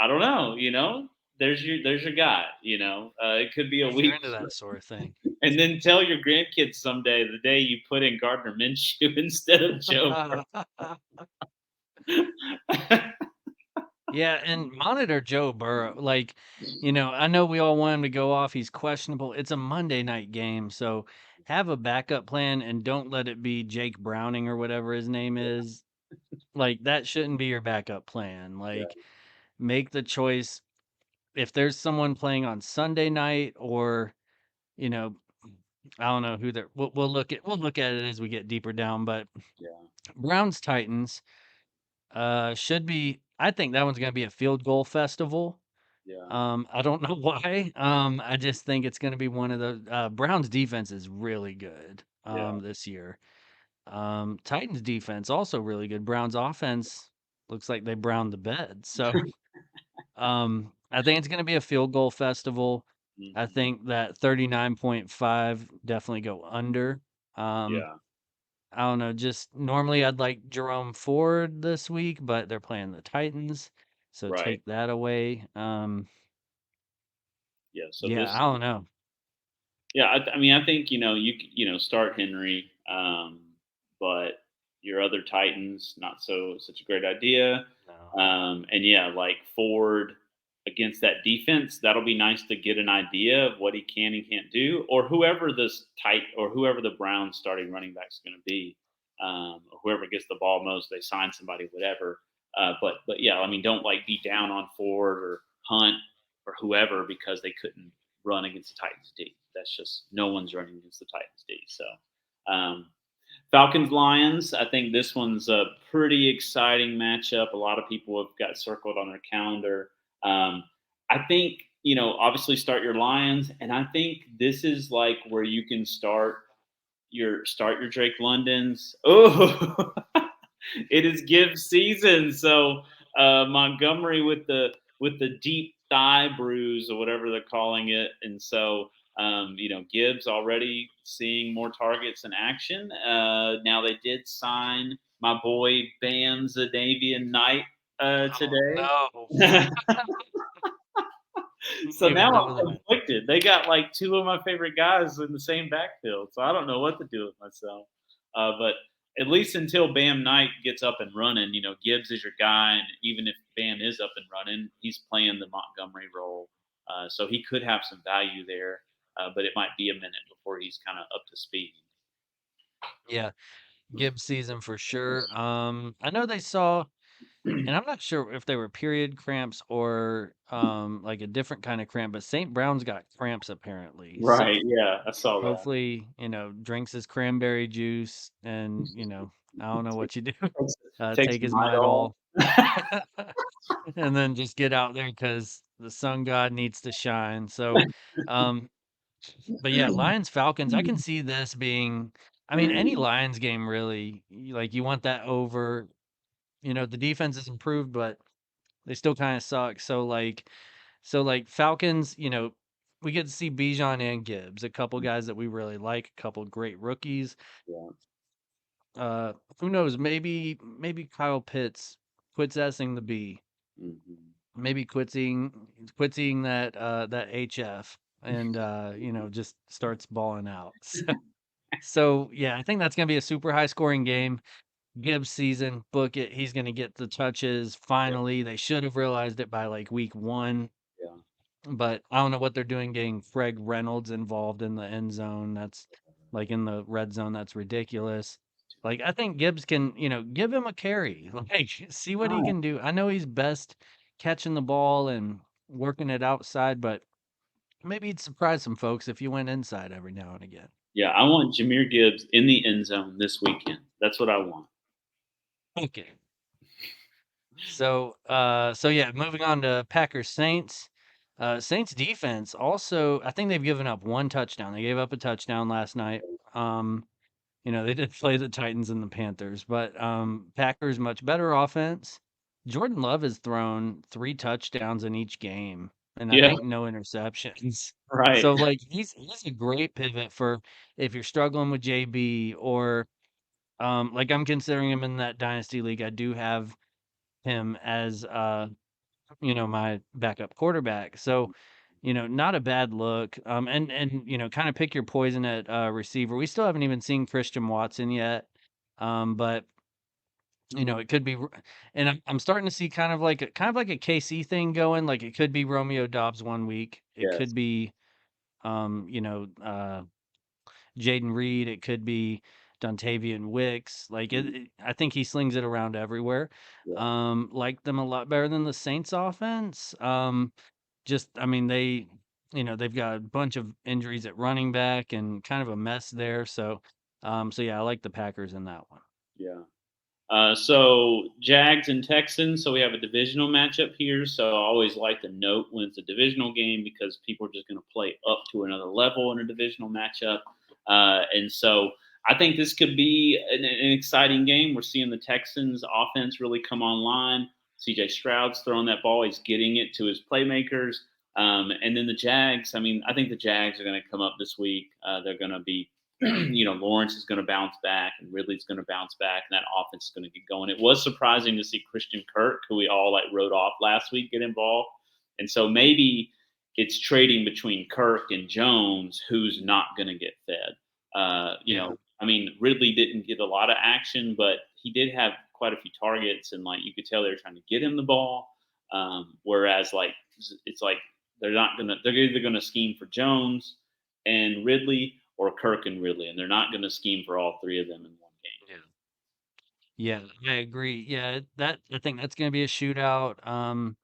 I don't know. There's your guy. It could be a If you're week, into that sort of thing. and then tell your grandkids someday the day you put in Gardner Minshew instead of Joe. Yeah, and monitor Joe Burrow. Like, I know we all want him to go off. He's questionable. It's a Monday night game, so have a backup plan and don't let it be Jake Browning or whatever his name is. Like, that shouldn't be your backup plan. Yeah, Like, make the choice. If there's someone playing on Sunday night or, you know, I don't know who they're we'll look at it as we get deeper down, but yeah, Browns Titans should be I think that one's gonna be a field goal festival. yeah, I don't know why. I just think it's going to be one of the Browns defense is really good yeah, this year. Titans defense also really good. Browns offense looks like they browned the bed. So I think it's going to be a field goal festival. I mhm, think that 39.5 definitely go under. Um, yeah. I don't know. Just normally I'd like Jerome Ford this week, but they're playing the Titans, so Right. take that away. Yeah. So Yeah, I this. don't know. Yeah, I mean, I think start Henry, but your other Titans not such a great idea. No. And yeah, like Ford against that defense, that'll be nice to get an idea of what he can and can't do, or whoever whoever the Browns starting running back is going to be, or whoever gets the ball most, they sign somebody, whatever. But yeah, I mean, don't like be down on Ford or Hunt or whoever because they couldn't run against the Titans D. That's just no one's running against the Titans D. So um, Falcons Lions. I think this one's a pretty exciting matchup. A lot of people have got circled on their calendar. I think obviously start your Lions, and I think this is like where you can start your Drake Londons. Oh, it is give season. So Montgomery with the deep thigh bruise or whatever they're calling it, and so Gibbs already seeing more targets in action. Now they did sign my boy Bam Zadavian Knight Oh, today. no. Didn't So even now know I'm that. conflicted. They got like two of my favorite guys in the same backfield, so I don't know what to do with myself. But at least until Bam Knight gets up and running, Gibbs is your guy, and even if Bam is up and running, he's playing the Montgomery role, so he could have some value there. But it might be a minute before he's kind of up to speed. Yeah, Gibbs season for sure. I know they saw, and I'm not sure if they were period cramps or like a different kind of cramp, but St. Brown's got cramps apparently. So Right? Yeah, I saw that. hopefully, drinks his cranberry juice and, I don't know what you do. Takes, takes Take his Midol. Midol. and then just get out there because the sun god needs to shine. So, um, but yeah, Lions Falcons, I can see this being. I mean, any Lions game really. Like you want that over. The defense has improved, but they still kind of suck. So like Falcons, we get to see Bijan and Gibbs, a couple guys that we really like, a couple great rookies. Yeah. Who knows? Maybe Kyle Pitts quits essing the B. Mhm. Maybe quits eating that HF and just starts balling out. So yeah, I think that's gonna be a super high scoring game. Gibbs season, book it. He's gonna get the touches. Yeah. Finally, they should have realized it by like week 1. Yeah. But I don't know what they're doing getting Craig Reynolds involved in the end zone. That's like in the red zone. That's ridiculous. Like I think Gibbs can, give him a carry. Like see what he Right. can do. I know he's best catching the ball and working it outside, but maybe he'd surprise some folks if you went inside every now and again. Yeah, I want Jameer Gibbs in the end zone this weekend. That's what I want. Okay. So yeah, moving on to Packers Saints. Saints defense also, I think they've given up one touchdown. They gave up a touchdown last night. Um, they did play the Titans and the Panthers, but Packers much better offense. Jordan Love has thrown 3 touchdowns in each game, and I Yeah, think no interceptions. right. So like he's a great pivot for if you're struggling with JB or like I'm considering him in that dynasty league. I do have him as my backup quarterback. So, not a bad look. And kind of pick your poison at receiver. We still haven't even seen Christian Watson yet. But it could be and I'm starting to see kind of like a KC thing going. Like it could be Romeo Dobbs one week. It Yes. could be Jaden Reed. It could be Dontavian Wicks. Like Mhm. I think he slings it around everywhere. Yeah. Like them a lot better than the Saints offense. I mean, they've got a bunch of injuries at running back and kind of a mess there. So yeah, I like the Packers in that one. Yeah. So Jags and Texans. So we have a divisional matchup here. So I always like to note when it's a divisional game because people are just going to play up to another level in a divisional matchup. And so I think this could be an exciting game. We're seeing the Texans offense really come online. CJ Stroud's throwing that ball. He's getting it to his playmakers. And then the Jags. I mean, I think the Jags are going to come up this week. They're going to be Lawrence is going to bounce back and Ridley's going to bounce back and that offense is going to get going. It was surprising to see Christian Kirk, who we all wrote off last week, get involved. And so maybe it's trading between Kirk and Jones, who's not going to get fed. Yeah. I mean, Ridley didn't get a lot of action, but he did have quite a few targets and you could tell they were trying to get him the ball. Whereas it's like they're either going to scheme for Jones and Ridley or Kirk and Ridley, and they're not going to scheme for all three of them in one game. Yeah. Yeah, I agree. Yeah, I think that's going to be a shootout. And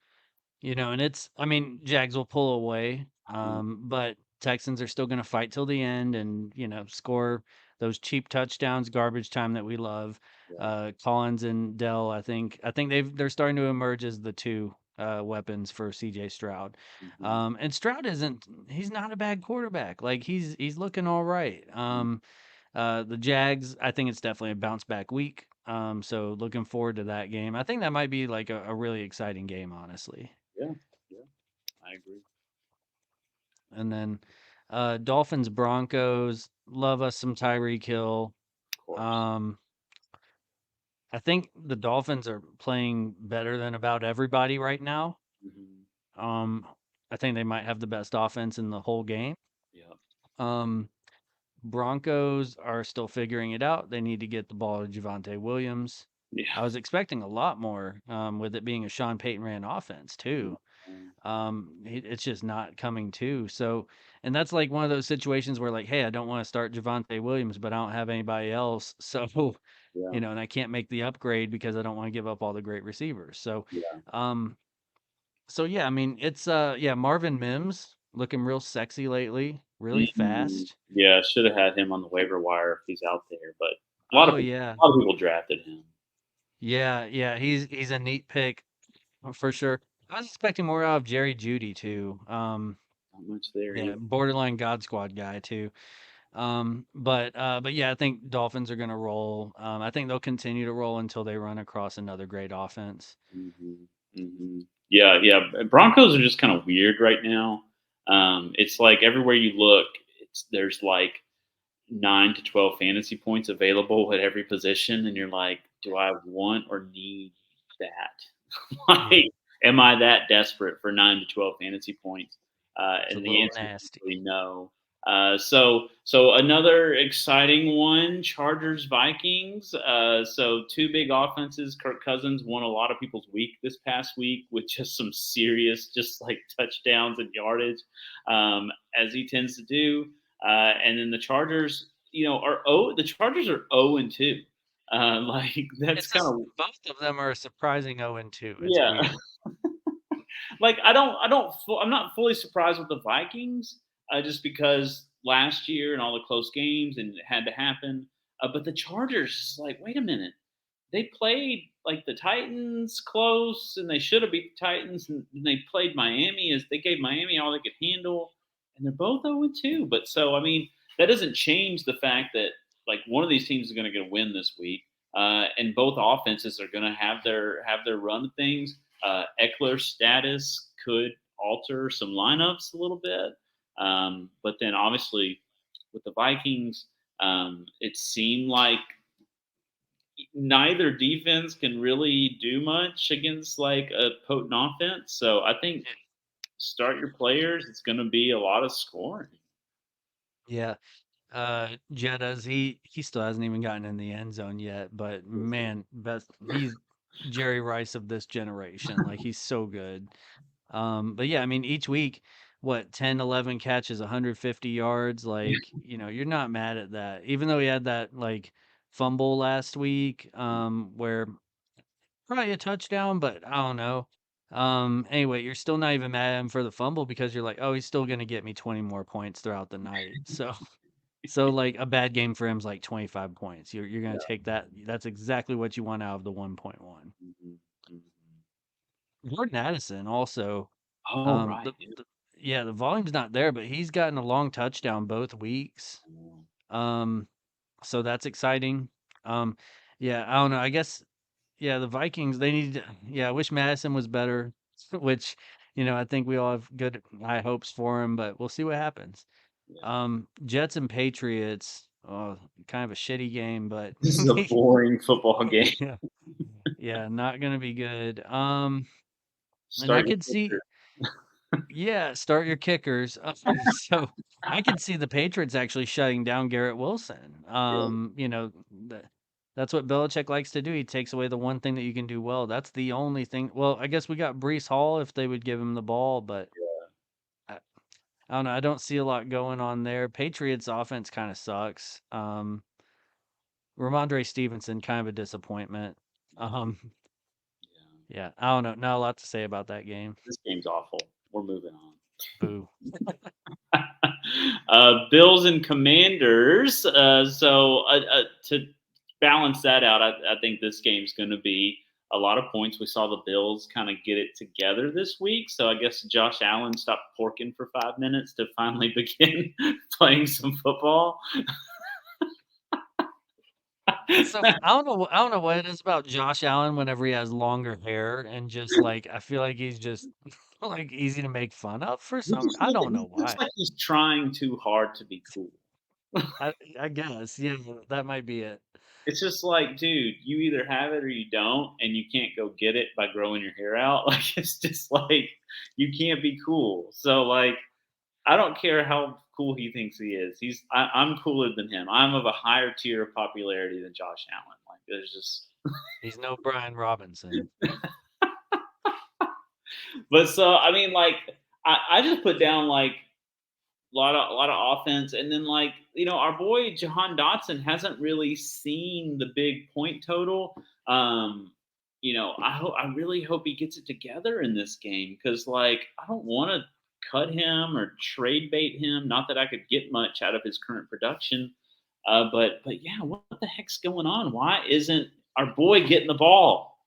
I mean, Jags will pull away, but Texans are still going to fight till the end and, score those cheap touchdowns, garbage time that we love. Yeah. Collins and Dell, I think they're starting to emerge as the two weapons for CJ Stroud. Mm-hmm. And Stroud he's not a bad quarterback. Like he's looking all right. The Jags, I think it's definitely a bounce back week. So looking forward to that game. I think that might be like a really exciting game, honestly. Yeah, yeah, I agree. And then Dolphins Broncos, love us some Tyreek Hill. Of course. Um, I think the Dolphins are playing better than about everybody right now. Mm-hmm. Um, I think they might have the best offense in the whole game. Yeah, Um, Broncos are still figuring it out. They need to get the ball to Javonte Williams. yeah. I was expecting a lot more with it being a Sean Payton ran offense too. It's just not coming to. So, and that's like one of those situations where like, hey, I don't want to start Javonte Williams, but I don't have anybody else. So, Yeah, and I can't make the upgrade because I don't want to give up all the great receivers. yeah. Um, so yeah, I mean, it's yeah, Marvin Mims looking real sexy lately, really Mm, fast. yeah. Should have had him on the waiver wire if he's out there, but Oh yeah. a lot of people drafted him. Yeah, yeah, he's a neat pick. for sure. I was expecting more out of Jerry Judy too. Not much there Yeah, either. borderline God Squad guy too. But yeah, I think Dolphins are gonna roll. I think they'll continue to roll until they run across another great offense. Yeah, yeah. Broncos are just kind of weird right now. It's like everywhere you look, there's like 9 to 12 fantasy points available at every position, and you're like, do I want or need that? Yeah, Like, am I that desperate for 9 to 12 fantasy points? it's a And the little answer is nasty. usually no. So another exciting one: Chargers Vikings. So two big offenses. Kirk Cousins won a lot of people's week this past week with just some serious, just like touchdowns and yardage, as he tends to do. And then the Chargers, the Chargers are 0-2. Like that's It's kind just of both of them are a surprising 0-2. It's yeah. weird. Like I'm not fully surprised with the Vikings, just because last year and all the close games and it had to happen. But the Chargers, is like, wait a minute, they played like the Titans close, and they should have beat the Titans, and they played Miami as they gave Miami all they could handle, and they're both 0-2. But so I mean, that doesn't change the fact that like one of these teams is going to get a win this week, and both offenses are going to have their run things. Eckler's status could alter some lineups a little bit, but then obviously with the Vikings, it seemed like neither defense can really do much against like a potent offense. So I think start your players. It's going to be a lot of scoring. Yeah. Jetta's he still hasn't even gotten in the end zone yet, but man, he's Jerry Rice of this generation. Like he's so good. But yeah, I mean each week, what 10, 11 catches, 150 yards, like, you're not mad at that. Even though he had that like fumble last week, where probably a touchdown, but I don't know. Anyway, you're still not even mad at him for the fumble because you're like, oh, he's still gonna get me 20 more points throughout the night. So like a bad game for him is like 25 points. You're gonna take that. That's exactly what you want out of the 1.1. Mhm, mhm. Jordan Addison also, Oh, um, right. the, Yeah. the yeah, the volume's not there, but he's gotten a long touchdown both weeks. Um, so that's exciting. Um, yeah, I don't know. I guess yeah, the Vikings they need. Yeah, I wish Madison was better, which I think we all have good high hopes for him, but we'll see what happens. Yeah. Jets and Patriots. Oh, kind of a shitty game, but This is a boring football game. yeah, yeah, not gonna be good. And I Start your could see, kicker. yeah, start your kickers. So I could see the Patriots actually shutting down Garrett Wilson. Yeah. That's what Belichick likes to do. He takes away the one thing that you can do well. That's the only thing. Well, I guess we got Brees Hall if they would give him the ball, but I, I don't know. I don't see a lot going on there. Patriots offense kind of sucks. Ramondre Stevenson, kind of a disappointment. Um, Yeah. yeah, I don't know. Not a lot to say about that game. This game's awful. We're moving on. Boo. Bills and Commanders. To balance that out, I think this game's going to be a lot of points. We saw the Bills kind of get it together this week, so I guess Josh Allen stopped porking for 5 minutes to finally begin playing some football. So I don't know what it is about Josh Allen whenever he has longer hair and just like I feel like he's just like easy to make fun of for some. I don't He know looks why. like he's trying too hard to be cool. I guess yeah, that might be it. It's just like, dude, you either have it or you don't, and you can't go get it by growing your hair out. Like, it's just like you can't be cool. So, like, I don't care how cool he thinks he is. I'm cooler than him. I'm of a higher tier of popularity than Josh Allen. Like, there's just, He's no Brian Robinson. but so I mean, like, I just put down like a lot of offense, and then like our boy Jahan Dotson hasn't really seen the big point total. I really hope he gets it together in this game because like I don't want to cut him or trade bait him. Not that I could get much out of his current production, but yeah, what the heck's going on? Why isn't our boy getting the ball?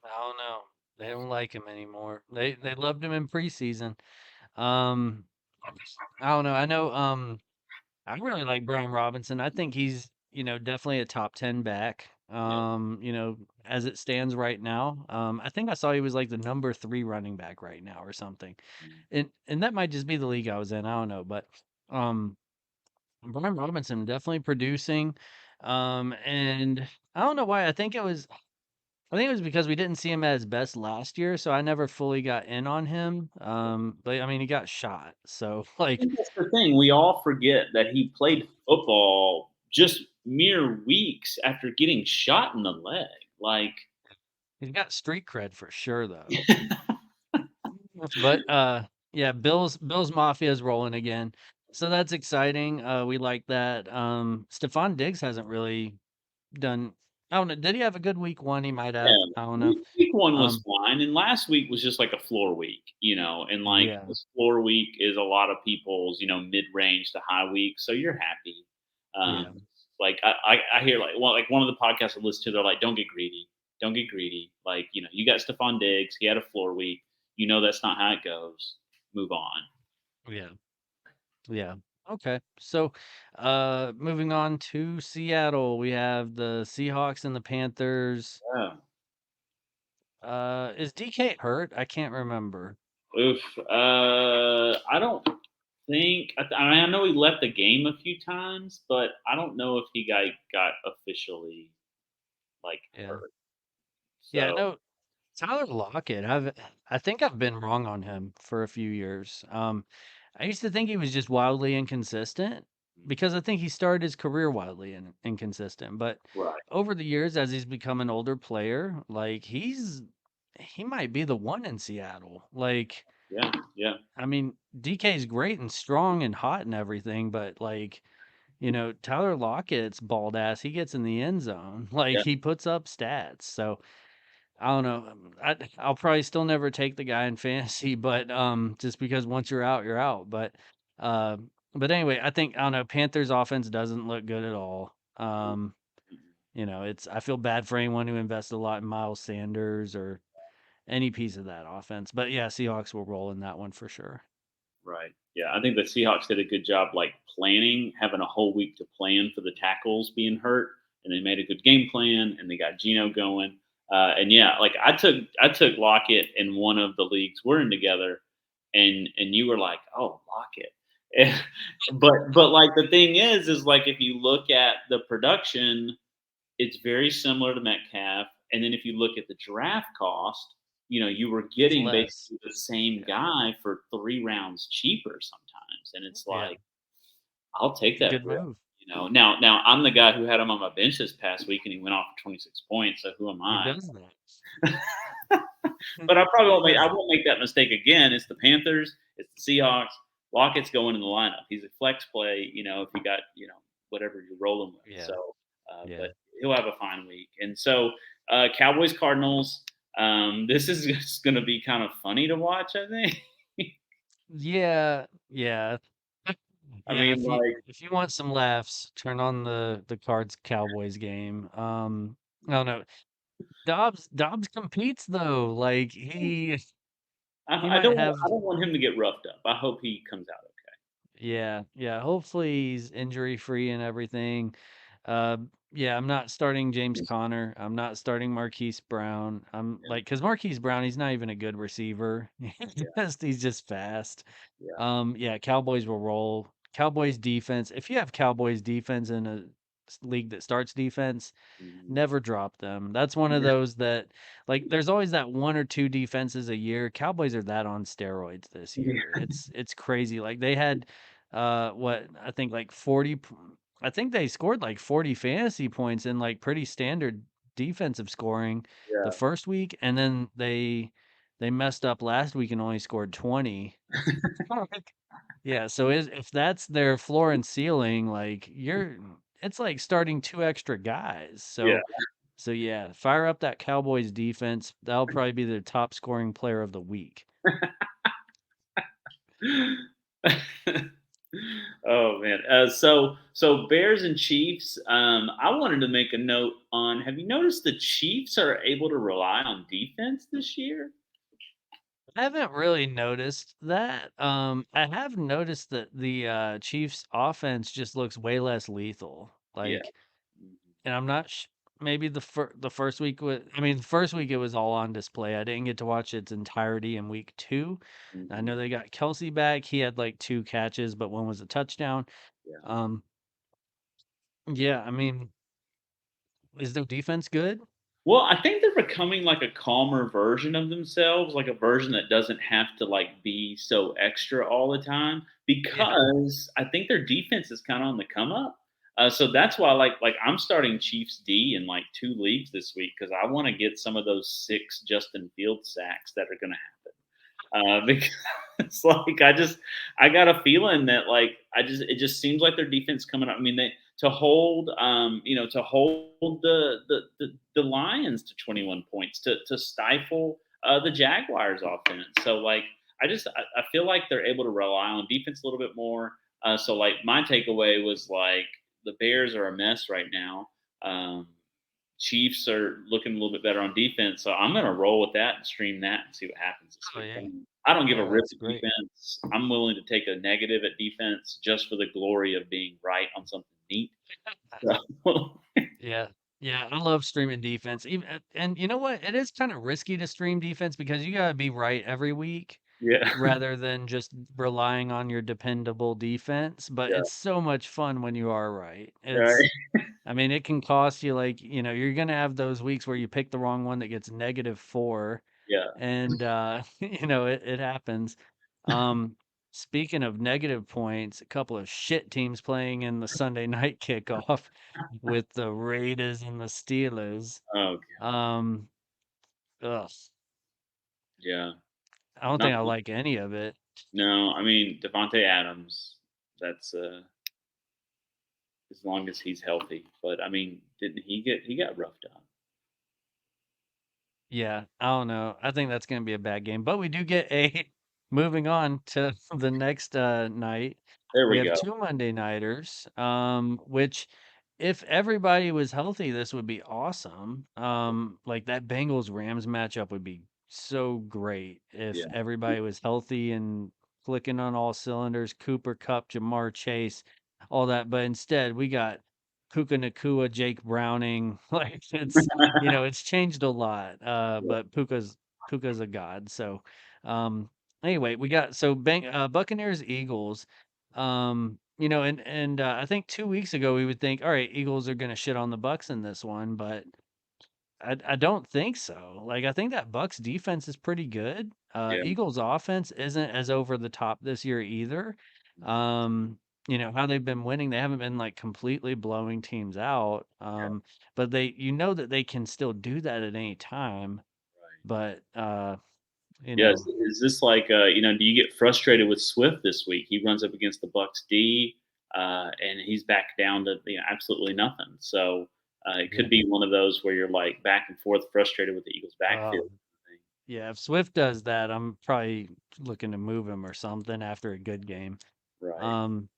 I don't know. They don't like him anymore. They loved him in preseason. Um, I don't know. I really like Brian Robinson. I think he's, definitely a top 10 back. Yeah. As it stands right now. I think I saw he was like the number 3 running back right now or something. And that might just be the league I was in. I don't know, but um Brian Robinson definitely producing. And I don't know why. I think it was because we didn't see him at his best last year, so I never fully got in on him. But I mean, he got shot, so I like think that's the thing. We all forget that he played football just mere weeks after getting shot in the leg. Like, he's got street cred for sure, though. But yeah, Bills Mafia is rolling again, so that's exciting. We like that. Stephon Diggs hasn't really done. I don't know. Did he have a good week 1? He might have. yeah, I don't know. week one was Um, fine, and last week was just like a floor week, and like yeah, this floor week is a lot of people's, mid range to high week, so you're happy. yeah, Like I hear like one of the podcasts I listen to, they're like, don't get greedy, don't get greedy. Like you got Stephon Diggs, he had a floor week. That's not how it goes. Move on. yeah. Yeah. Okay. So, moving on to Seattle, we have the Seahawks and the Panthers. Yeah. Is DK hurt? I can't remember. Oof. I don't think. I know he left the game a few times, but I don't know if he got officially like Yeah. hurt. Yeah, So no, Tyler Lockett. I think I've been wrong on him for a few years. I used to think he was just wildly inconsistent because I think he started his career wildly inconsistent, but right. over the years as he's become an older player, like he might be the one in Seattle. Like Yeah. Yeah. I mean, DK's great and strong and hot and everything, but like, Tyler Lockett's bald ass, he gets in the end zone. Like Yeah. he puts up stats. So I don't know. I'll probably still never take the guy in fantasy, but just because once you're out, you're out. Uh but anyway, I don't know, Panthers offense doesn't look good at all. It's I feel bad for anyone who invested a lot in Miles Sanders or any piece of that offense. But yeah, Seahawks will roll in that one for sure. Right. Yeah. I think the Seahawks did a good job, like planning, having a whole week to plan for the tackles being hurt, and they made a good game plan, and they got Gino going. And yeah, like I took Lockett in one of the leagues we're in together, and you were like, oh, Lockett. But like the thing is like if you look at the production, it's very similar to Metcalf. And then if you look at the draft cost, you were It's getting less. basically the same Yeah. guy for 3 rounds cheaper sometimes. And it's Yeah. like, I'll take It's a that good risk. move. Now I'm the guy who had him on my bench this past week and he went off for 26 points. So who am Who I? does that? But Who I does that? won't make that mistake again. It's the Panthers, it's the Seahawks. Lockett's going in the lineup. He's a flex play, if you got, whatever you're rolling with. Yeah. So Yeah. but he'll have a fine week. And so Cowboys Cardinals, this is just gonna be kind of funny to watch, I think. Yeah. Yeah. I Yeah, mean, like, if you want some laughs, turn on the Cards Cowboys game. I don't know. Dobbs competes though. Like he I might don't have. I don't want him to get roughed up. I hope he comes out Yeah, yeah. Hopefully he's injury free and everything. Uh, yeah, I'm not starting James Conner. I'm not starting Marquise Brown. I'm okay. like, because Marquise Brown, he's not even a good receiver. Yeah, He's just fast. yeah, Yeah, Cowboys will roll. Cowboys defense. If you have Cowboys defense in a league that starts defense, yeah. never drop them. That's one of those that, like, there's always that one or two defenses a year. Cowboys are that on steroids this Yeah. year. It's crazy. Like they had, what I think like 40. I think they scored like 40 fantasy points in like pretty standard defensive scoring the Yeah. first week, and then they messed up last week and only scored 20. Yeah, so if that's their floor and ceiling, like it's like starting two extra guys. Yeah. So yeah, fire up that Cowboys defense. That'll probably be their top scoring player of the week. Oh man. So Bears and Chiefs. I wanted to make a note on. Have you noticed the Chiefs are able to rely on defense this year? I haven't really noticed that. I have noticed that the Chiefs offense just looks way less lethal. Yeah. Like, and I'm not maybe the first week was, I mean, the first week it was all on display. I didn't get to watch its entirety in week 2. I Mhm. know they got Kelsey back. He had like 2 catches, but one was a touchdown. Yeah. Um, yeah, I mean, is their defense good? Well, I think they're becoming like a calmer version of themselves, like a version that doesn't have to like be so extra all the time. Yeah. Because I think their defense is kind of on the come up. So that's why, like I'm starting Chiefs D in like 2 leagues this week because I want to get some of those 6 Justin Field sacks that are going to because it's like I got a feeling that like it just seems like their defense coming up. I mean, they to hold to hold the Lions to 21 points to stifle the Jaguars offense. So like I feel like they're able to rely on defense a little bit more. So like my takeaway was like the Bears are a mess right now. Chiefs are looking a little bit better on defense, so I'm going to roll with that and stream that and see what happens this Oh week. yeah. I don't give a Yeah, rip that's at great. defense. I'm willing to take a negative at defense just for the glory of being right on something neat. So, Yeah. Yeah, I love streaming defense. Even and you know what? It is kind of risky to stream defense because you got to be right every week yeah, rather than just relying on your dependable defense, but yeah, it's so much fun when you are right. right, I mean, it can cost you like, you're going to have those weeks where you pick the wrong one that gets -4 yeah. and it happens. Um Speaking of negative points, a couple of shit teams playing in the Sunday night kickoff with the Raiders and the Steelers. Oh, Um ugh, yeah. I don't Not think I like any of it. no. I mean Devonte Adams. That's as long as he's healthy. But I mean, didn't he got roughed up? Yeah, I don't know. I think that's going to be a bad game, but we do get a moving on to the next night. There We we have go. 2 Monday nighters, which if everybody was healthy, this would be awesome. Like that Bengals Rams matchup would be so great if Yeah, everybody was healthy and clicking on all cylinders, Cooper Cup, Jamar Chase, all that. But instead, we got Puka Nakua, Jake Browning. Like it's changed a lot. But Puka's a god. So, anyway, we got Buccaneers Eagles. I think 2 weeks ago we would think, all right, Eagles are gonna shit on the Bucks in this one, but I don't think so. Like I think that Bucks defense is pretty good. yeah, Eagles offense isn't as over the top this year either. How they've been winning, they haven't been like completely blowing teams out. But that they can still do that at any time. right. But you Yeah, know, is this like do you get frustrated with Swift this week? He runs up against the Bucks D, and he's back down to absolutely nothing. So it yeah. could be one of those where you're like back and forth, frustrated with the Eagles' Uh, backfield. yeah, if Swift does that, I'm probably looking to move him or something after a good game. Right. Um,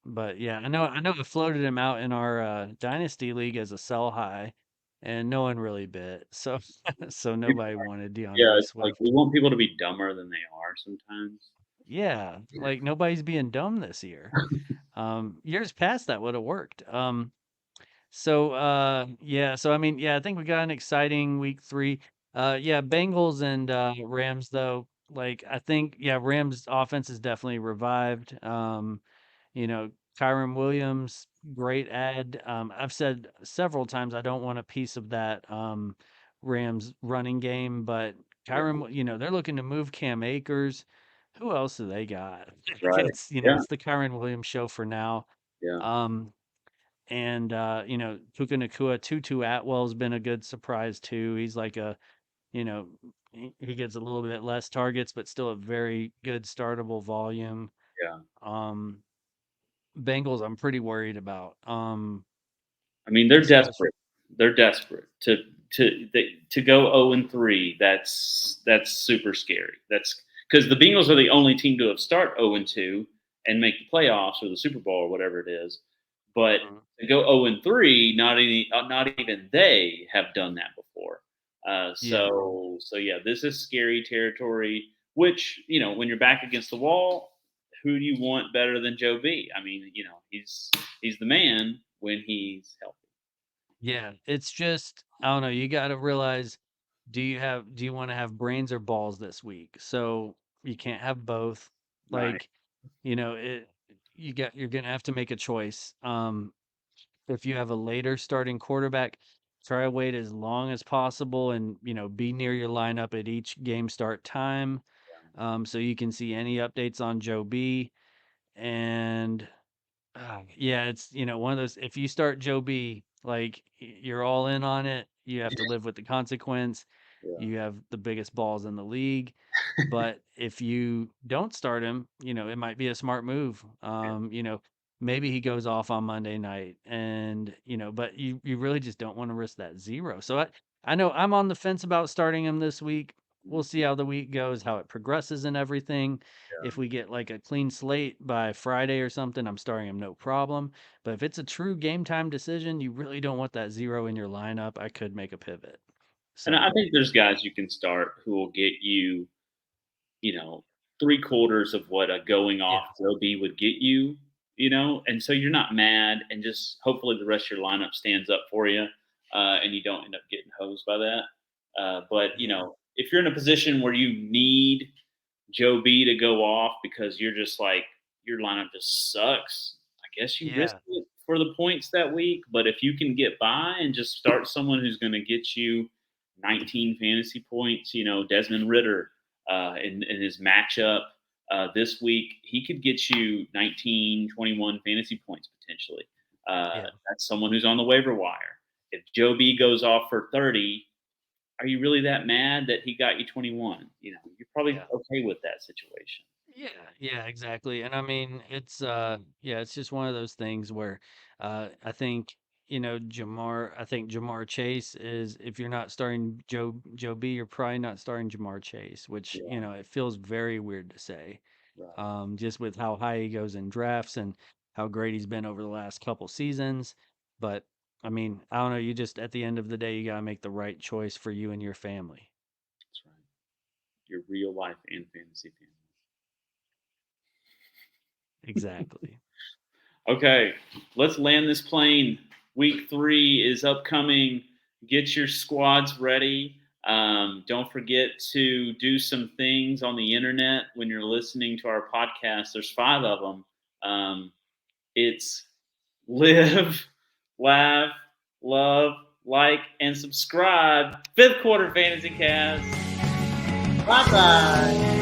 But yeah, I know I floated him out in our dynasty league as a sell high, and no one really bit. So so nobody wanted Yeah, DeAndre it's like we Swift. want people to be dumber than they are sometimes. Yeah, like nobody's being dumb this year. Years past that would have worked. So I mean, yeah, I think we got an exciting week 3. Yeah, Bengals and Rams though. Like I think yeah, Rams offense is definitely revived. You know, Kyron Williams, great ad. I've said several times I don't want a piece of that Rams running game, but Yeah, They're looking to move Cam Akers. Who else do they got? right. Yeah, It's the Kyron Williams show for now. yeah, Um, and Puka Nakua, Tutu Atwell's been a good surprise too. He's like you know, he gets a little bit less targets, but still a very good startable volume. yeah. Um, Bengals, I'm pretty worried about. I mean, they're Especially, desperate. They're desperate to go 0-3. That's super scary. That's because the Bengals are the only team to have start 0-2, and make the playoffs or the Super Bowl or whatever it is. But to go 0-3, not even they have done that before. So yeah, this is scary territory. Which, when you're back against the wall, who do you want better than Joe B? I mean, he's the man when he's healthy. Yeah, it's just, I don't know, you got to realize, do you want to have brains or balls this week? So you can't have both. Right. Like, you're gonna have to make a choice. If you have a later starting quarterback, try to wait as long as possible and, be near your lineup at each game start time. So you can see any updates on Joe B. And yeah, it's, one of those, if you start Joe B, like you're all in on it, you have to live with the consequence. Yeah. You have the biggest balls in the league. But if you don't start him, it might be a smart move. Maybe he goes off on Monday night and, but you really just don't want to risk that zero. So I know I'm on the fence about starting him this week. We'll see how the week goes, how it progresses and everything. If we get like a clean slate by Friday or something, I'm starting him no problem. But if it's a true game time decision, you really don't want that zero in your lineup. I could make a pivot. And I So think there's guys you can start who will get you, 3/4 of what a going off Joe B would get you, and so you're not mad, and just hopefully the rest of your lineup stands up for you, and you don't end up getting hosed by that. But if you're in a position where you need Joe B to go off because you're just like your lineup just sucks, I guess you risk it for the points that week. But if you can get by and just start someone who's going to get you 19 fantasy points, Desmond Ritter in his matchup this week, he could get you 19, 21 fantasy points potentially. That's someone who's on the waiver wire. If Joe B goes off for 30, are you really that mad that he got you 21? You're probably okay with that situation. Yeah, exactly. And I mean, it's just one of those things where I think, Jamar Chase is, if you're not starting Joe B, you're probably not starting Jamar Chase, which, it feels very weird to say. Right. Just with how high he goes in drafts and how great he's been over the last couple seasons. But I mean, I don't know, you just, at the end of the day, you got to make the right choice for you and your family. That's right. Your real life and fantasy family. Exactly. Okay, let's land this plane. Week 3 is upcoming. Get your squads ready. Don't forget to do some things on the internet when you're listening to our podcast. There's 5 of them. It's live, laugh, love, like, and subscribe. 5th Quarter Fantasy Cast. Bye-bye.